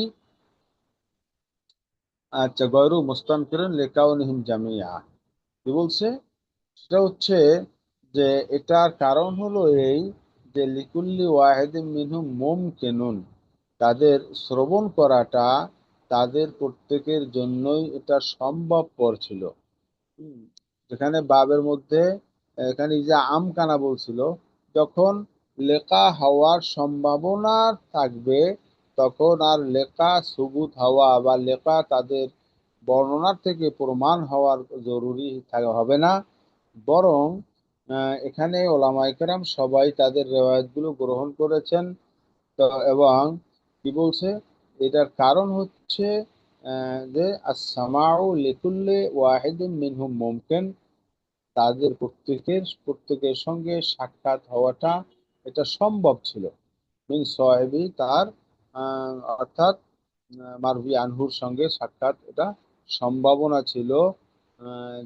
আচ্ছা, গয়রু মুস্তানফিরিন লিকাউনিহিম জামিয়া, কি বলছে, সেটা হচ্ছে যে এটার কারণ হলো এই, যে লিকুল্লি ওয়াহিদিন মিনহুম মুমকিনুন, তাদের শ্রবণ করাটা তাদের প্রত্যেকের জন্যই এটা সম্ভবপর ছিল। হুম, যেখানে বাবের মধ্যে এখানে যে আমকানা বলছিল, যখন লেখা হওয়ার সম্ভাবনা থাকবে তখন আর লেখা সুবুত হওয়া বা লেখা তাদের বর্ণনার থেকে প্রমাণ হওয়ার জরুরি হবে না। বরং এখানে ওলামায়ে কেরাম সবাই তাদের রেওয়ায়াতগুলো গ্রহণ করেছেন। তো এবং কি বলছে, এটার কারণ হচ্ছে যে as-সামাউ লিকুল্লি ওয়াহিদিন মিনহুম মুমকিন, তাদের প্রত্যেকের সঙ্গে সাক্ষাৎ হওয়াটা এটা সম্ভব ছিল। মিন সাহেবী, তার অর্থাৎ মারভি আনহুর সঙ্গে সাক্ষাৎ এটা সম্ভাবনা ছিল,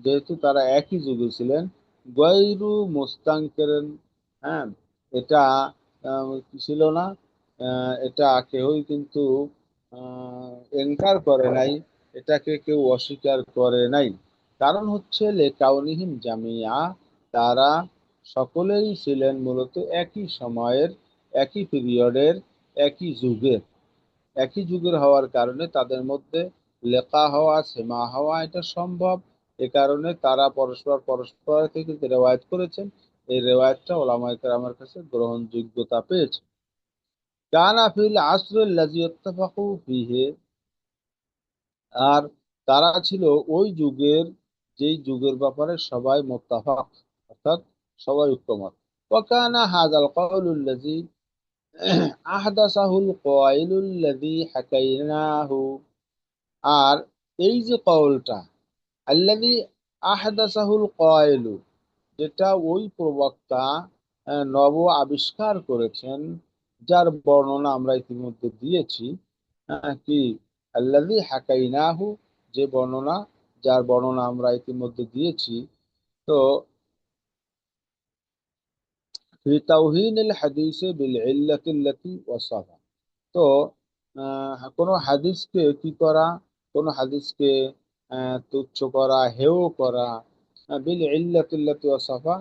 যেহেতু তারা একই যুগে ছিলেন। গৈরু মুস্তানকিরিন, হ্যাঁ, এটা কি ছিল না, এটা কেউই কিন্তু এনকার করে নাই, এটাকে কেউ অস্বীকার করে নাই। কারণ হচ্ছে লেকাউনিহিম জামিয়া, তারা সকলেই ছিলেন মূলত একই সময়ের, একই পিরিয়ডের, একই যুগের। একই যুগের হওয়ার কারণে তাদের মধ্যে লেখা হওয়া, সেমা হওয়া এটা সম্ভব। এ কারণে তারা পরস্পর পরস্পর থেকে যে রেওয়ায়ত করেছেন, এই রেওয়ায়তটা ওলামায়ে কেরামের কাছে গ্রহণযোগ্যতা পেয়েছে। কানা ফিল আসরিল্লাযী ইত্তাফাকু ফীহি, আর তারা ছিল ওই যুগের, যেই যুগের ব্যাপারে সবাই মুত্তাফাক, অর্থাৎ সবাই ঐক্যমত। ওয়াকানা হাযাল কাউলুল্লাযী আহদাসাহুল কায়িলুল্লাযী হাকাইনাহু, আর এই যে কওলটা, আল্লাযী আহদাসাহুল কায়িলু, যেটা ওই প্রবক্তা নব আবিষ্কার করেছেন, যার বর্ণনা আমরা ইতিমধ্যে দিয়েছি। কি আল্লাযী হাকাইনাহু, যে বর্ণনা, যার বর্ণনা আমরা ইতিমধ্যে দিয়েছি। তো ফি তাওহীনিল হাদিসে বিল ইল্লাতিল্লাতী ওয়াসাফা, তো কোনো হাদিসকে কি করা, কোনো হাদিসকে তুচ্ছ করা, হেয় করা, বিল ইল্লাতিল্লাতী ওয়াসাফা,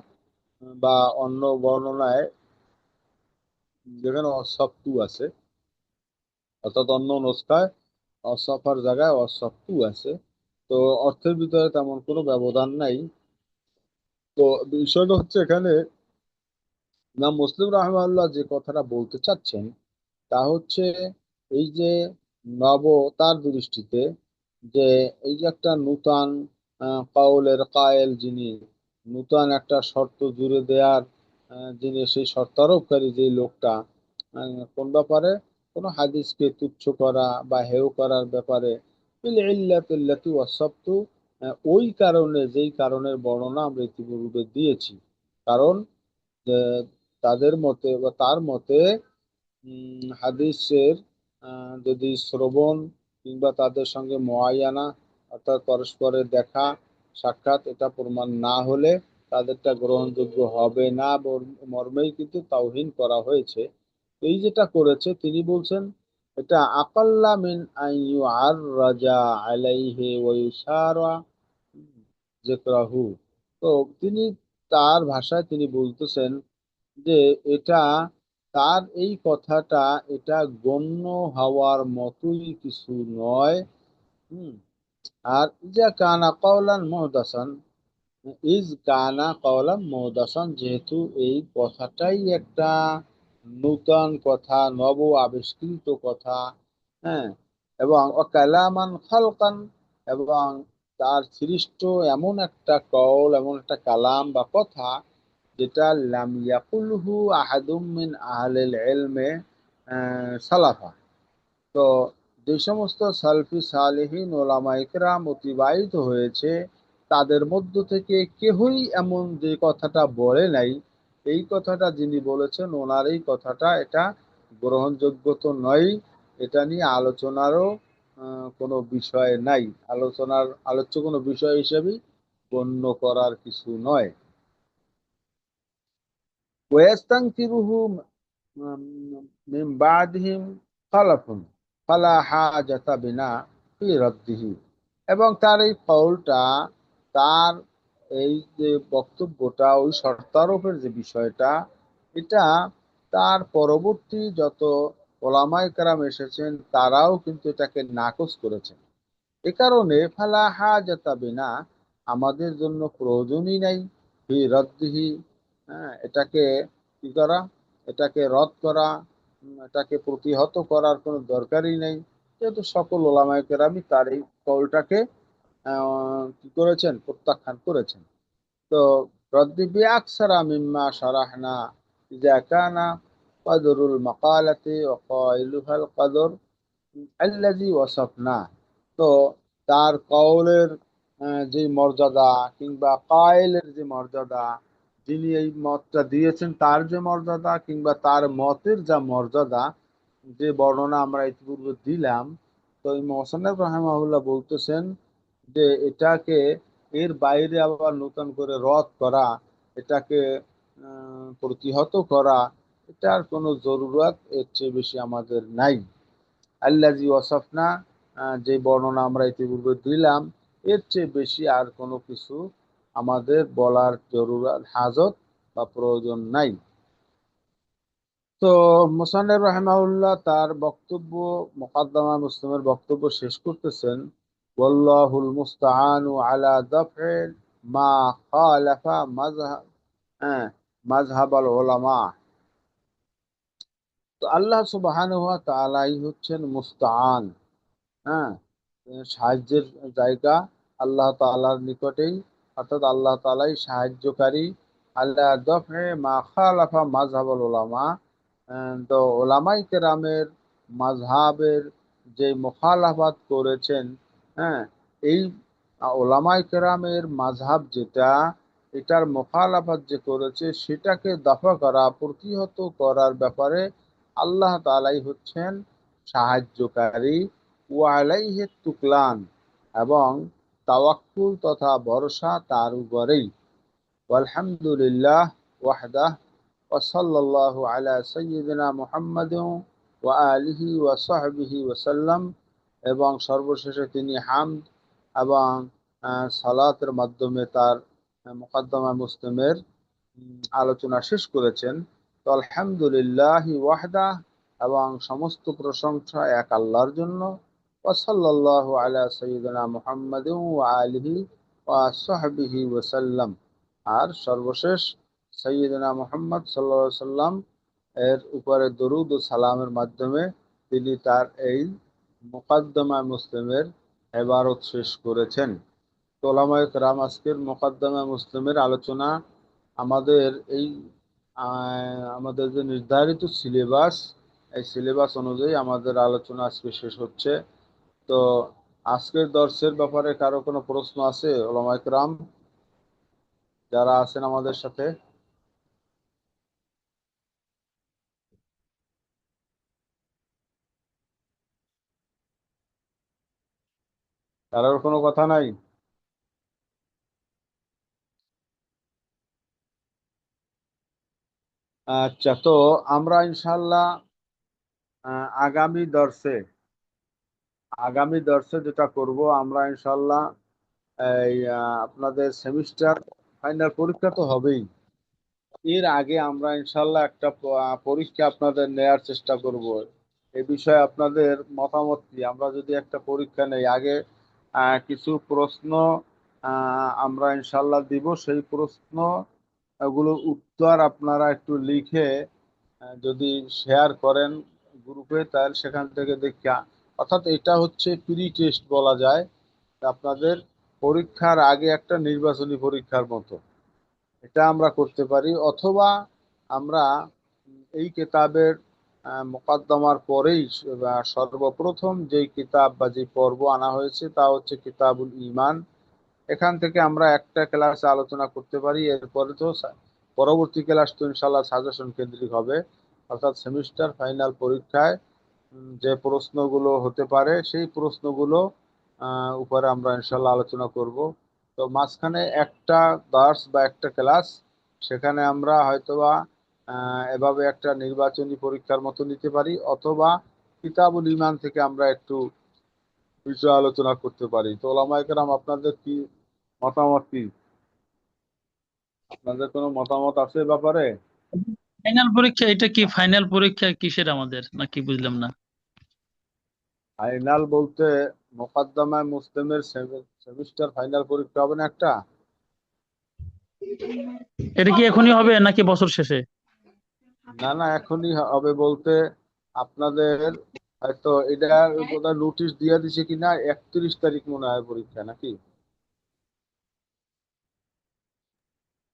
বা অন্য বর্ণনায় যেখানে অসফটু আছে, অর্থাৎ অন্য নস্কায় অসফার জায়গায় অসফটু আছে, তো অর্থের ভিতরে তেমন কোনো ব্যবধান নাই। তো বিষয়টা হচ্ছে এখানে ইমাম মুসলিম রাহিমাহুল্লাহ যে কথাটা বলতে চাচ্ছেন তা হচ্ছে এই যে নব, তার দৃষ্টিতে যে এই যে একটা নূতন কাউলের কায়েল, যিনি নূতন একটা শর্ত জুড়ে দেওয়ার যিনি সেই শর্ত আরোপকারী যে লোকটা, কোন ব্যাপারে, কোন হাদিসকে তুচ্ছ করা বা হেয় করার ব্যাপারে, বিল ইল্লাতিল্লাতী ওয়াসাফতু, ওই কারণে, যেই কারণের বর্ণনা আমরা ইতিপূর্বে দিয়েছি। কারণ যে তাদের মতে বা তার মতে হাদিসের যদি শ্রবণ কিংবা তাদের সঙ্গে মুআয়ানা, অর্থাৎ পরস্পরের দেখা সাক্ষাৎ, এটা প্রমাণ না হলে তাদেরটা গ্রহণযোগ্য হবে না মর্মেই কিন্তু তাওহীন করা হয়েছে। এই যেটা করেছে তিনি বলছেন এটা আকাল্লা মিন আন ইউআররাজা আলাইহি ওয়া ইউসারা যিকরাহু। তো তিনি, তার ভাষায় তিনি বলতেছেন যে এটা, তার এই কথাটা এটা গণ্য হওয়ার মতোই কিছু নয়। হুম, আর ইজা কানা কাওলান মুহদাসান, কানা কাওলান মুহদাসান, যেহেতু এই কথাটাই একটা নূতন কথা, নব আবিষ্কৃত কথা, হ্যাঁ, এবং কালামান খালকান, এবং তার সৃষ্ট এমন একটা কওল, এমন একটা কালাম বা কথা, যেটা লাম ইয়াকুলহু আহাদুম মিন আহলিল ইলমে সালাফা। তো যে সমস্ত সালফি সালেহিন ওলামায়ে কেরাম অতিবাহিত হয়েছে, তাদের মধ্য থেকে কেহই এমন যে কথাটা বলে নাই, এই কথাটা যিনি বলেছেন ওনার এই কথাটা এটা গ্রহণযোগ্য তো নয়, এটা নিয়ে আলোচনারও কোনো বিষয় নাই, আলোচ্য কোনো বিষয় হিসেবে গণ্য করার কিছু নয়। ওয়াস্তানকিরুহু মিন বাদহিম খালাফুন ফালা হাজাতা বিনা ফি রাদ্দিহি, এবং তার এই কওলটা, তার এই যে বক্তব্যটা, ওই শর্তারোপের যে বিষয়টা, এটা তার পরবর্তী যত ওলামায়ে কেরাম এসেছেন, তারাও কিন্তু এটাকে নাকচ করেছেন। এ কারণে ফালা হাজাতা বিনা, আমাদের জন্য প্রয়োজনই নাই ফি রদ্দিহি, হ্যাঁ, এটাকে কি করা, এটাকে রদ করা, এটাকে প্রতিহত করার কোনো দরকারই নেই, যেহেতু সকল ওলামায়ে কেরামই তার এই কওলটাকে কি করেছেন, প্রত্যাখ্যান করেছেন। তো রদ্দি বি আকসারা মিম্মা শারাহনা ইজা কানা কদরুল মাকালাতি ওয়া কাইলুহাল কদর আল্লাযী ওয়াসাফনা। তো তার কওলের যে মর্যাদা, কিংবা কায়েলের যে মর্যাদা, যিনি এই মতটা দিয়েছেন তার যে মর্যাদা, কিংবা তার মতের যা মর্যাদা, যে বর্ণনা আমরা ইতিপূর্বে দিলাম, তো এই মোহাম্মদ রাহিমাহুল্লাহ বলতেছেন যে এটাকে, এর বাইরে আবার নতুন করে রদ করা, এটাকে প্রতিহত করা, এটার কোনো জরুরত এর চেয়ে বেশি আমাদের নাই। আল্লাজি ওয়াসাফনা, যে বর্ণনা আমরা ইতিপূর্বে দিলাম, এর চেয়ে বেশি আর কোনো কিছু আমাদের বলার জরুরত, হাজত বা প্রয়োজন নাই। তো মুসান্নিফ রাহিমাহুল্লাহ তার বক্তব্য, মুকাদ্দামা মুসলিমের বক্তব্য শেষ করতেছেন, ওয়াল্লাহুল মুস্তাআনু আলা দাফ'ই মা খালাফা মাযহাব, হ্যাঁ, মাযহাবাল উলামা। তো আল্লাহ সুবহানাহু ওয়া তাআলাই হচ্ছেন মুস্তাআন, হ্যাঁ, সাহায্যের জায়গা আল্লাহ তাআলার নিকটেই, অর্থাৎ আল্লাহ তাআলাই সাহায্যকারী। আল্লাহ দফে মা খালাফা মাযহাবুল উলামা, তো ওলামাই কেরামের মাযহাবের যে মুখালাফাত করেছেন, হ্যাঁ, এই ওলামাই কেরামের মাযহাব যেটা, এটার মুখালাফাত যে করেছে, সেটাকে দফা করা, প্রতিহত করার ব্যাপারে আল্লাহ তাআলাই হচ্ছেন সাহায্যকারী। ওয়ালাইহি তুকলান, এবং তাওয়াক্কুল তথা ভরসা তার উপরেই। আলহামদুলিল্লাহ ওয়াহদাহ, ওয়া সাল্লাল্লাহু আলা সাইয়্যিদিনা মুহাম্মাদিন ওয়া আলিহি ওয়া সাহবিহি ওয়া সাল্লাম। এবং সর্বশেষে তিনি হামদ এবং সালাতের মাধ্যমে তার মুকাদ্দমা মুসলিমের আলোচনা শেষ করেছেন। তো আলহামদুলিল্লাহ ওয়াহদাহ, এবং সমস্ত প্রশংসা এক আল্লাহর জন্য। ওয়া সাল্লাল্লাহু আলা সাইয়্যিদিনা মুহাম্মাদিন ওয়া আলিহি ওয়া সাহবিহি ওয়া সাল্লাম। আর সর্বশেষ সাইয়্যিদিনা মুহাম্মদ সাল্লাল্লাহু আলাইহি সাল্লাম এর উপরে দরুদ ও সালামের মাধ্যমে তিনি তার এই মুকাদ্দমা মুসলিমের ইবারত শেষ করেছেন। তো ওলামায়ে কেরাম আজকের মুকাদ্দমা মুসলিমের আলোচনা, আমাদের এই আমাদের যে নির্ধারিত সিলেবাস, এই সিলেবাস অনুযায়ী আমাদের আলোচনা আজকে শেষ হচ্ছে। তো আজকের দর্শের ব্যাপারে কারো কোনো প্রশ্ন আছে ওলামায়ে কেরাম যারা আছেন আমাদের সাথে? কারোর কোনো কথা নাই? আচ্ছা, তো আমরা ইনশাল্লাহ আগামী দর্শে, যেটা করব আমরা ইনশাল্লাহ, এই আপনাদের সেমিস্টার ফাইনাল পরীক্ষা তো হবেই, এর আগে আমরা ইনশাল্লাহ একটা পরীক্ষা আপনাদের নেয়ার চেষ্টা করব। এই বিষয়ে আপনাদের মতামত কি? আমরা যদি একটা পরীক্ষা নেই আগে, কিছু প্রশ্ন আমরা ইনশাল্লাহ দিব, সেই প্রশ্ন গুলোর উত্তর আপনারা একটু লিখে যদি শেয়ার করেন গ্রুপে, তাহলে সেখান থেকে দেখা, অর্থাৎ এটা হচ্ছে প্রি টেস্ট বলা যায়, আপনাদের পরীক্ষার আগে একটা নির্বাচনী পরীক্ষার মতো এটা আমরা করতে পারি। অথবা আমরা এই কিতাবের মোকদ্দমার পরেই সর্বপ্রথম যেই কিতাব বা যে পর্ব আনা হয়েছে তা হচ্ছে কিতাবুল ঈমান, এখান থেকে আমরা একটা ক্লাসে আলোচনা করতে পারি। এরপরে তো পরবর্তী ক্লাস তো ইনশাল্লাহ সাজেশন কেন্দ্রিক হবে, অর্থাৎ সেমিস্টার ফাইনাল পরীক্ষায় যে প্রশ্নগুলো হতে পারে সেই প্রশ্নগুলো উপরে আমরা ইনশাল্লাহ আলোচনা করব। তো মাঝখানে একটা দার্স বা একটা ক্লাস, সেখানে আমরা হয়তোবা এভাবে একটা নির্বাচনী পরীক্ষার মতো নিতে পারি, অথবা কিতাবুল ঈমান থেকে আমরা একটু বিষয় আলোচনা করতে পারি। তো ওলামায়ে কেরাম আপনাদের কি মতামত কি? আপনাদের কোনো মতামত আছে এ ব্যাপারে? ফাইনাল পরীক্ষা এটা কি? ফাইনাল পরীক্ষা কিসের আমাদের, নাকি বুঝলাম না। ফাইনাল বলতে মোকদ্দমায় মুসলিমের সেমিস্টার ফাইনাল পরীক্ষা হবে না একটা? এটা কি এখনই হবে নাকি বছর শেষে? না না, এখনই হবে বলতে আপনাদের হয়তো এটা বোধহয় নোটিশ দিয়ে দিছে কিনা, 31 তারিখ মনে হয় পরীক্ষা নাকি?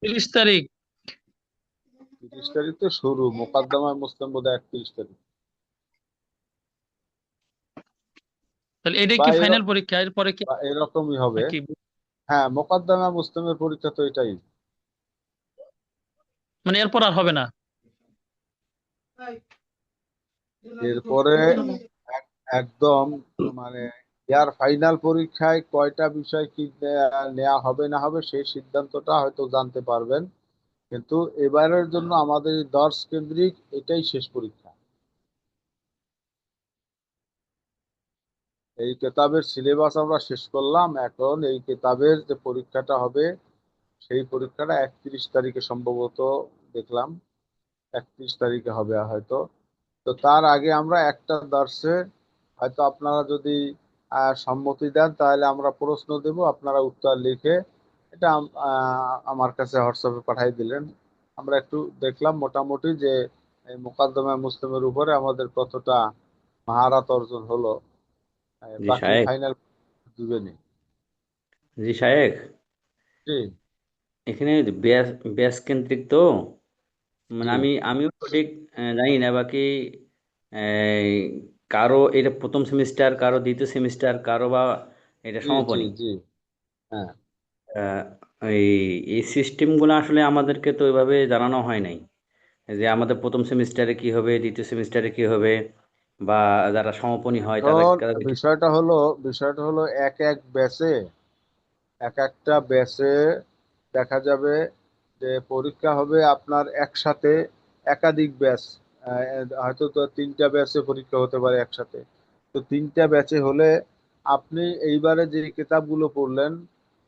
30 তারিখ? 30 তারিখ তো শুরু, মোকদ্দমায় মুসলিম বোধহয় 31 তারিখ তাহলে এটা বা কি ফাইনাল পরীক্ষা, এরপরে কি? বা এরকমই হবে। নাকি হ্যাঁ, মোকদ্দমা মুসলিমের পরীক্ষা তো এটাই। মানে এরপর আর হবে না? এরপরে একদম মানে ইয়ার ফাইনাল পরীক্ষায় কয়টা বিষয় কি নেওয়া হবে না হবে সেই সিদ্ধান্তটা হয়তো জানতে পারবেন। কিন্তু এবারের জন্য আমাদের এই দর্শ কেন্দ্রিক এটাই শেষ পরীক্ষা। এই কেতাবের সিলেবাস আমরা শেষ করলাম, এখন এই কেতাবের যে পরীক্ষাটা হবে সেই পরীক্ষাটা 31 তারিখে সম্ভবত দেখলাম, 31 তারিখে হবে হয়তো। তো তার আগে আমরা একটা দর্শে হয়তো আপনারা যদি সম্মতি দেন তাহলে আমরা প্রশ্ন দেব, আপনারা উত্তর লিখে এটা আমার কাছে হোয়াটসঅ্যাপে পাঠিয়ে দিলেন। আমরা একটু দেখলাম মোটামুটি যে এই মোকদ্দমা মুসলিমের উপরে আমাদের কতটা মহারত অর্জন হলো। জি বাকি শায়েক। ফাইনাল দিবেনি। জি শায়েক, জি এখানে ব্যাস ব্যাস কেন্দ্রিক তো, জি মানে আমিও সঠিক জানি না বাকি। এই, কারো এটা প্রথম সেমিস্টার, কারো দ্বিতীয় সেমিস্টার, কারো বা এটা জি জি সমাপনী। জি। হ্যাঁ, আহ, এই এই সিস্টেমগুলো আসলে আমাদেরকে তো ওইভাবে জানানো হয় নাই, যে আমাদের প্রথম সেমিস্টারে কি হবে, দ্বিতীয় সেমিস্টারে কি হবে, বা যারা সমাপনী হয় তাদের এখন তাদের কি। বিষয়টা হলো এক এক ব্যাচে, এক একটা ব্যাচে দেখা যাবে যে পরীক্ষা হবে আপনার একসাথে একাধিক ব্যাচ। হয়তো তো 3টা ব্যাচে পরীক্ষা হতে পারে একসাথে। তো 3টা ব্যাচে হলে আপনি এইবারে যে কিতাবগুলো পড়লেন,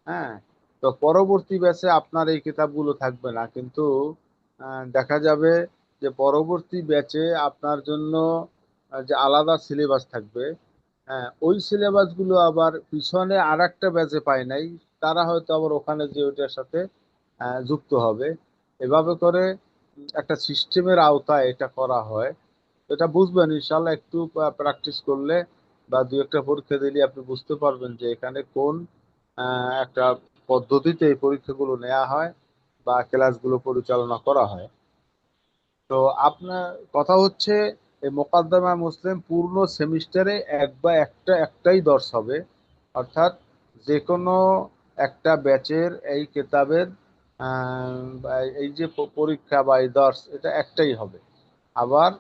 হ্যাঁ, তো পরবর্তী ব্যাচে আপনার এই কিতাবগুলো থাকবে না, কিন্তু দেখা যাবে যে পরবর্তী ব্যাচে আপনার জন্য যে আলাদা সিলেবাস থাকবে। হ্যাঁ, ওই সিলেবাস গুলো আবার পিছনে আর একটা ব্যাচে পায় নাই, তারা হয়তো আবার ওখানে যে ওইটার সাথে যুক্ত হবে। এভাবে করে একটা সিস্টেমের আওতায় এটা করা হয়। এটা বুঝবেন ইনশাল্লাহ, একটু প্র্যাকটিস করলে বা দু একটা পরীক্ষা দিলে আপনি বুঝতে পারবেন যে এখানে কোন একটা পদ্ধতিতে এই পরীক্ষাগুলো নেওয়া হয় বা ক্লাসগুলো পরিচালনা করা হয়। তো আপনার কথা হচ্ছে এই মোকাদ্দমা মুসলিম পূর্ণ সেমিস্টারে একটাই দর্স হবে, অর্থাৎ যে কোনো একটা ব্যাচের এই কিতাবের বা এই যে পরীক্ষা বা এই দর্স এটা একটাই হবে। আবার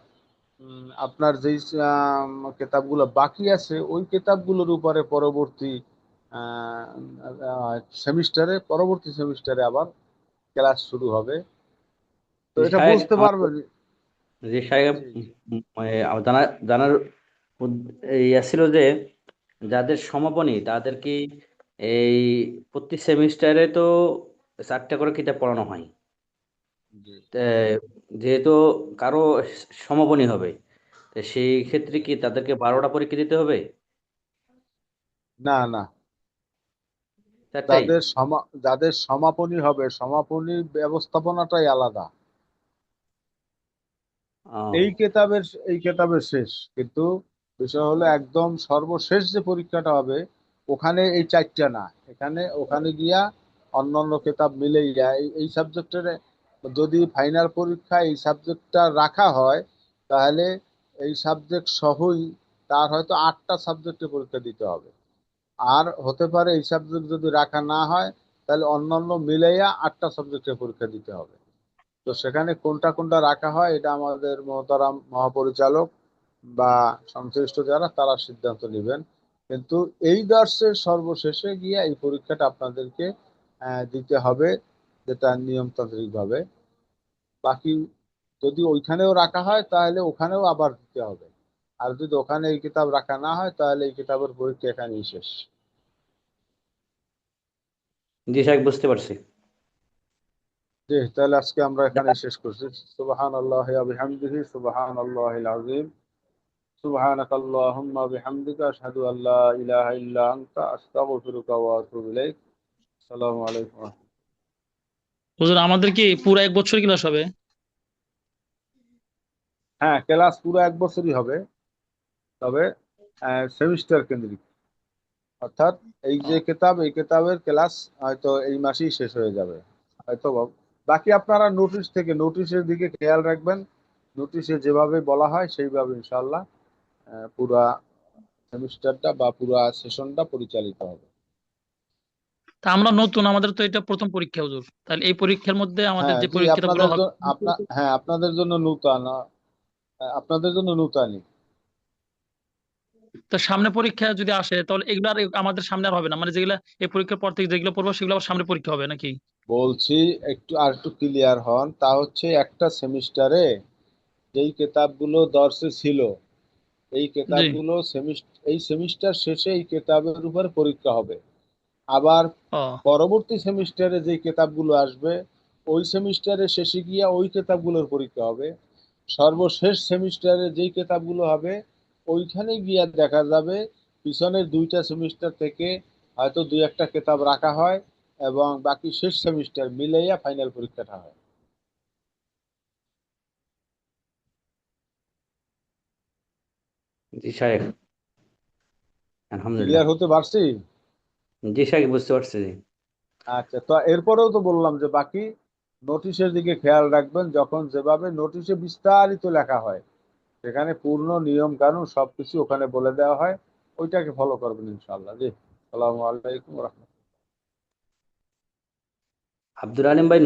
আপনার যেই কিতাবগুলো বাকি আছে ওই কিতাবগুলোর উপরে পরবর্তী সেমিস্টারে আবার ক্লাস শুরু হবে। তো জি এটা শায়েক, বুঝতে আমার পারবেন। জি শায়েক, জি জি আমার জানার ইয়ে ছিল যে যাদের সমাপনী তাদের কি এই প্রতি সেমিস্টারে তো 4টা করে কিতাব পড়ানো হয়। জি। তে যেহেতু কারো সমাপনী হবে, তো সেই ক্ষেত্রে কি তাদেরকে 12টা পরীক্ষা দিতে হবে? না না, চারটাই? যাদের সমাপনী হবে সমাপনী ব্যবস্থাপনাটাই আলাদা। এই ও, কেতাবের এই কেতাবের শেষ, কিন্তু বিষয় হলো একদম সর্বশেষ যে পরীক্ষাটা হবে ওখানে এই 4টা না, এখানে ওখানে গিয়া অন্যান্য কেতাব মিলেই যায় এই সাবজেক্টের। যদি ফাইনাল পরীক্ষা এই সাবজেক্টটা রাখা হয় তাহলে এই সাবজেক্ট সহই তার হয়তো 8টা সাবজেক্টে পরীক্ষা দিতে হবে। আর হতে পারে এই সাবজেক্ট যদি রাখা না হয় তাহলে অন্যান্য মিলাইয়া 8টা সাবজেক্টে পরীক্ষা দিতে হবে। তো সেখানে কোনটা কোনটা রাখা হয় এটা আমাদের মহতারাম মহাপরিচালক বা সংশ্লিষ্ট যারা তারা সিদ্ধান্ত নেবেন। কিন্তু এই দর্শের সর্বশেষে গিয়ে এই পরীক্ষাটা আপনাদেরকে দিতে হবে, যেটা নিয়মতান্ত্রিক ভাবে। বাকি যদি ওইখানেও রাখা হয় তাহলে ওখানেও আবার দিতে হবে। আর যদি ওখানে এই কিতাব রাখা না হয় তাহলে এই কিতাবের পরীক্ষা এখানেই শেষ। জি সাহেব, বুঝতে পারছি। জি, তাহলে আজকে আমরা এখানে শেষ করছি। সুবহানাল্লাহি ওয়া বিহামদিহি, সুবহানাল্লাহিল আযীম, সুবহানাকাল্লাহুম্মা ওয়া বিহামদিকা আশহাদু আল্লা ইলাহা ইল্লা আনতা আস্তাগফিরুকা ওয়া আতুবু ইলাইক। আসসালামু আলাইকুম। হুজুর আমাদের কি পুরো 1 বছর ক্লাস হবে? হ্যাঁ, ক্লাস পুরো 1 বছরই হবে, তবে সেমিস্টার কেন্দ্রিক। অর্থাৎ এই যে ও, কিতাব, এই কিতাবের ক্লাস হয়তো এই মাসেই শেষ হয়ে যাবে হয়তো বাকি আপনারা নোটিশের দিকে খেয়াল রাখবেন। নোটিশে যেভাবে বলা হয় সেইভাবে ইনশাআল্লাহ পুরা সেমিস্টারটা বা পুরা সেশনটা পরিচালিত হবে। তা আমরা নতুন, আমাদের তো এটা প্রথম পরীক্ষা হুজুর, তাহলে এই পরীক্ষার মধ্যে আমাদের হ্যাঁ যে জি, পরীক্ষাগুলো হবে। আপনাদের জন্য নূতন, আপনাদের জন্য নূতনই। তো সামনে পরীক্ষা যদি আসে তাহলে এগুলো আর আমাদের সামনে আর হবে না, মানে যেগুলা এই পরীক্ষার পর থেকে যেগুলো পড়বো সেগুলো আবার সামনে পরীক্ষা হবে নাকি? বলছি একটু ক্লিয়ার হন, তা হচ্ছে একটা সেমিস্টারে যেই কিতাবগুলো দর্শে ছিল, এই জি। কিতাবগুলো এই সেমিস্টার শেষে এই কিতাবের উপর পরীক্ষা হবে। আবার ও, পরবর্তী সেমিস্টারে যে কিতাবগুলো আসবে, ওই সেমিস্টারে শেষে গিয়া ওই কিতাবগুলোর পরীক্ষা হবে। সর্বশেষ সেমিস্টারে যেই কিতাবগুলো হবে, ওইখানে গিয়া দেখা যাবে পিছনের 2টা সেমিস্টার থেকে হয়তো 2-1টা কিতাব রাখা হয়, এবং বাকি শেষ সেমিস্টার মিলাইয়া ফাইনাল পরীক্ষাটা হয়। জি সাহেব, আলহামদুলিল্লাহ। ক্লিয়ার হতে পারছি? জি সাহেব, বুঝতে পারছি জি। আচ্ছা, তো এরপরেও তো বললাম যে বাকি নোটিশের দিকে খেয়াল রাখবেন। যখন যেভাবে নোটিশে বিস্তারিত লেখা হয়, সেখানে পূর্ণ নিয়ম কানুন সবকিছু ওখানে বলে দেওয়া হয়, ওইটাকে ফলো করবেন ইনশাআল্লাহ। জি, আসসালামু আলাইকুম ওয়া রাহমাতুল্লাহ। আব্দুল আলিম ভাই,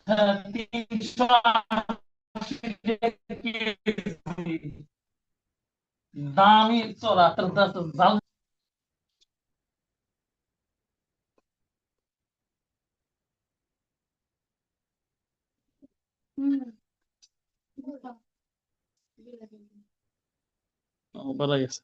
হ্যাঁ 380 কেজি দামি চড়া জাল। বলা গেছে